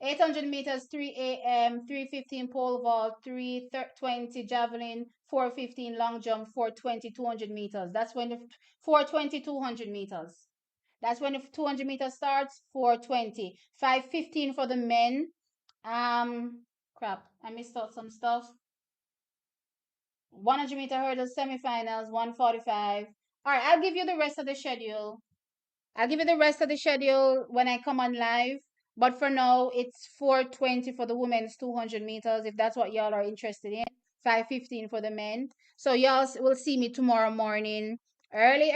800 meters, 3 a.m., 3:15 pole vault, 3:20 javelin, 4:15 long jump, 4:20 200 meters. That's when the 4:20 200 meters. That's when the 200 meters starts. 4:20. 5:15 for the men. Crap, I missed out some stuff. 100-meter hurdles semifinals, 1:45. All right, I'll give you the rest of the schedule. I'll give you the rest of the schedule when I come on live. But for now, it's 4:20 for the women's 200 meters, if that's what y'all are interested in. 5:15 for the men. So y'all will see me tomorrow morning, early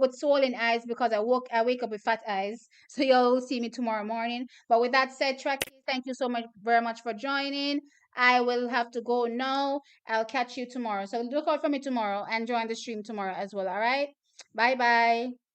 with swollen eyes because I wake up with fat eyes. So y'all will see me tomorrow morning. But with that said, Tracky, thank you so much very much for joining. I will have to go now. I'll catch you tomorrow. So look out for me tomorrow and join the stream tomorrow as well. All right. Bye bye.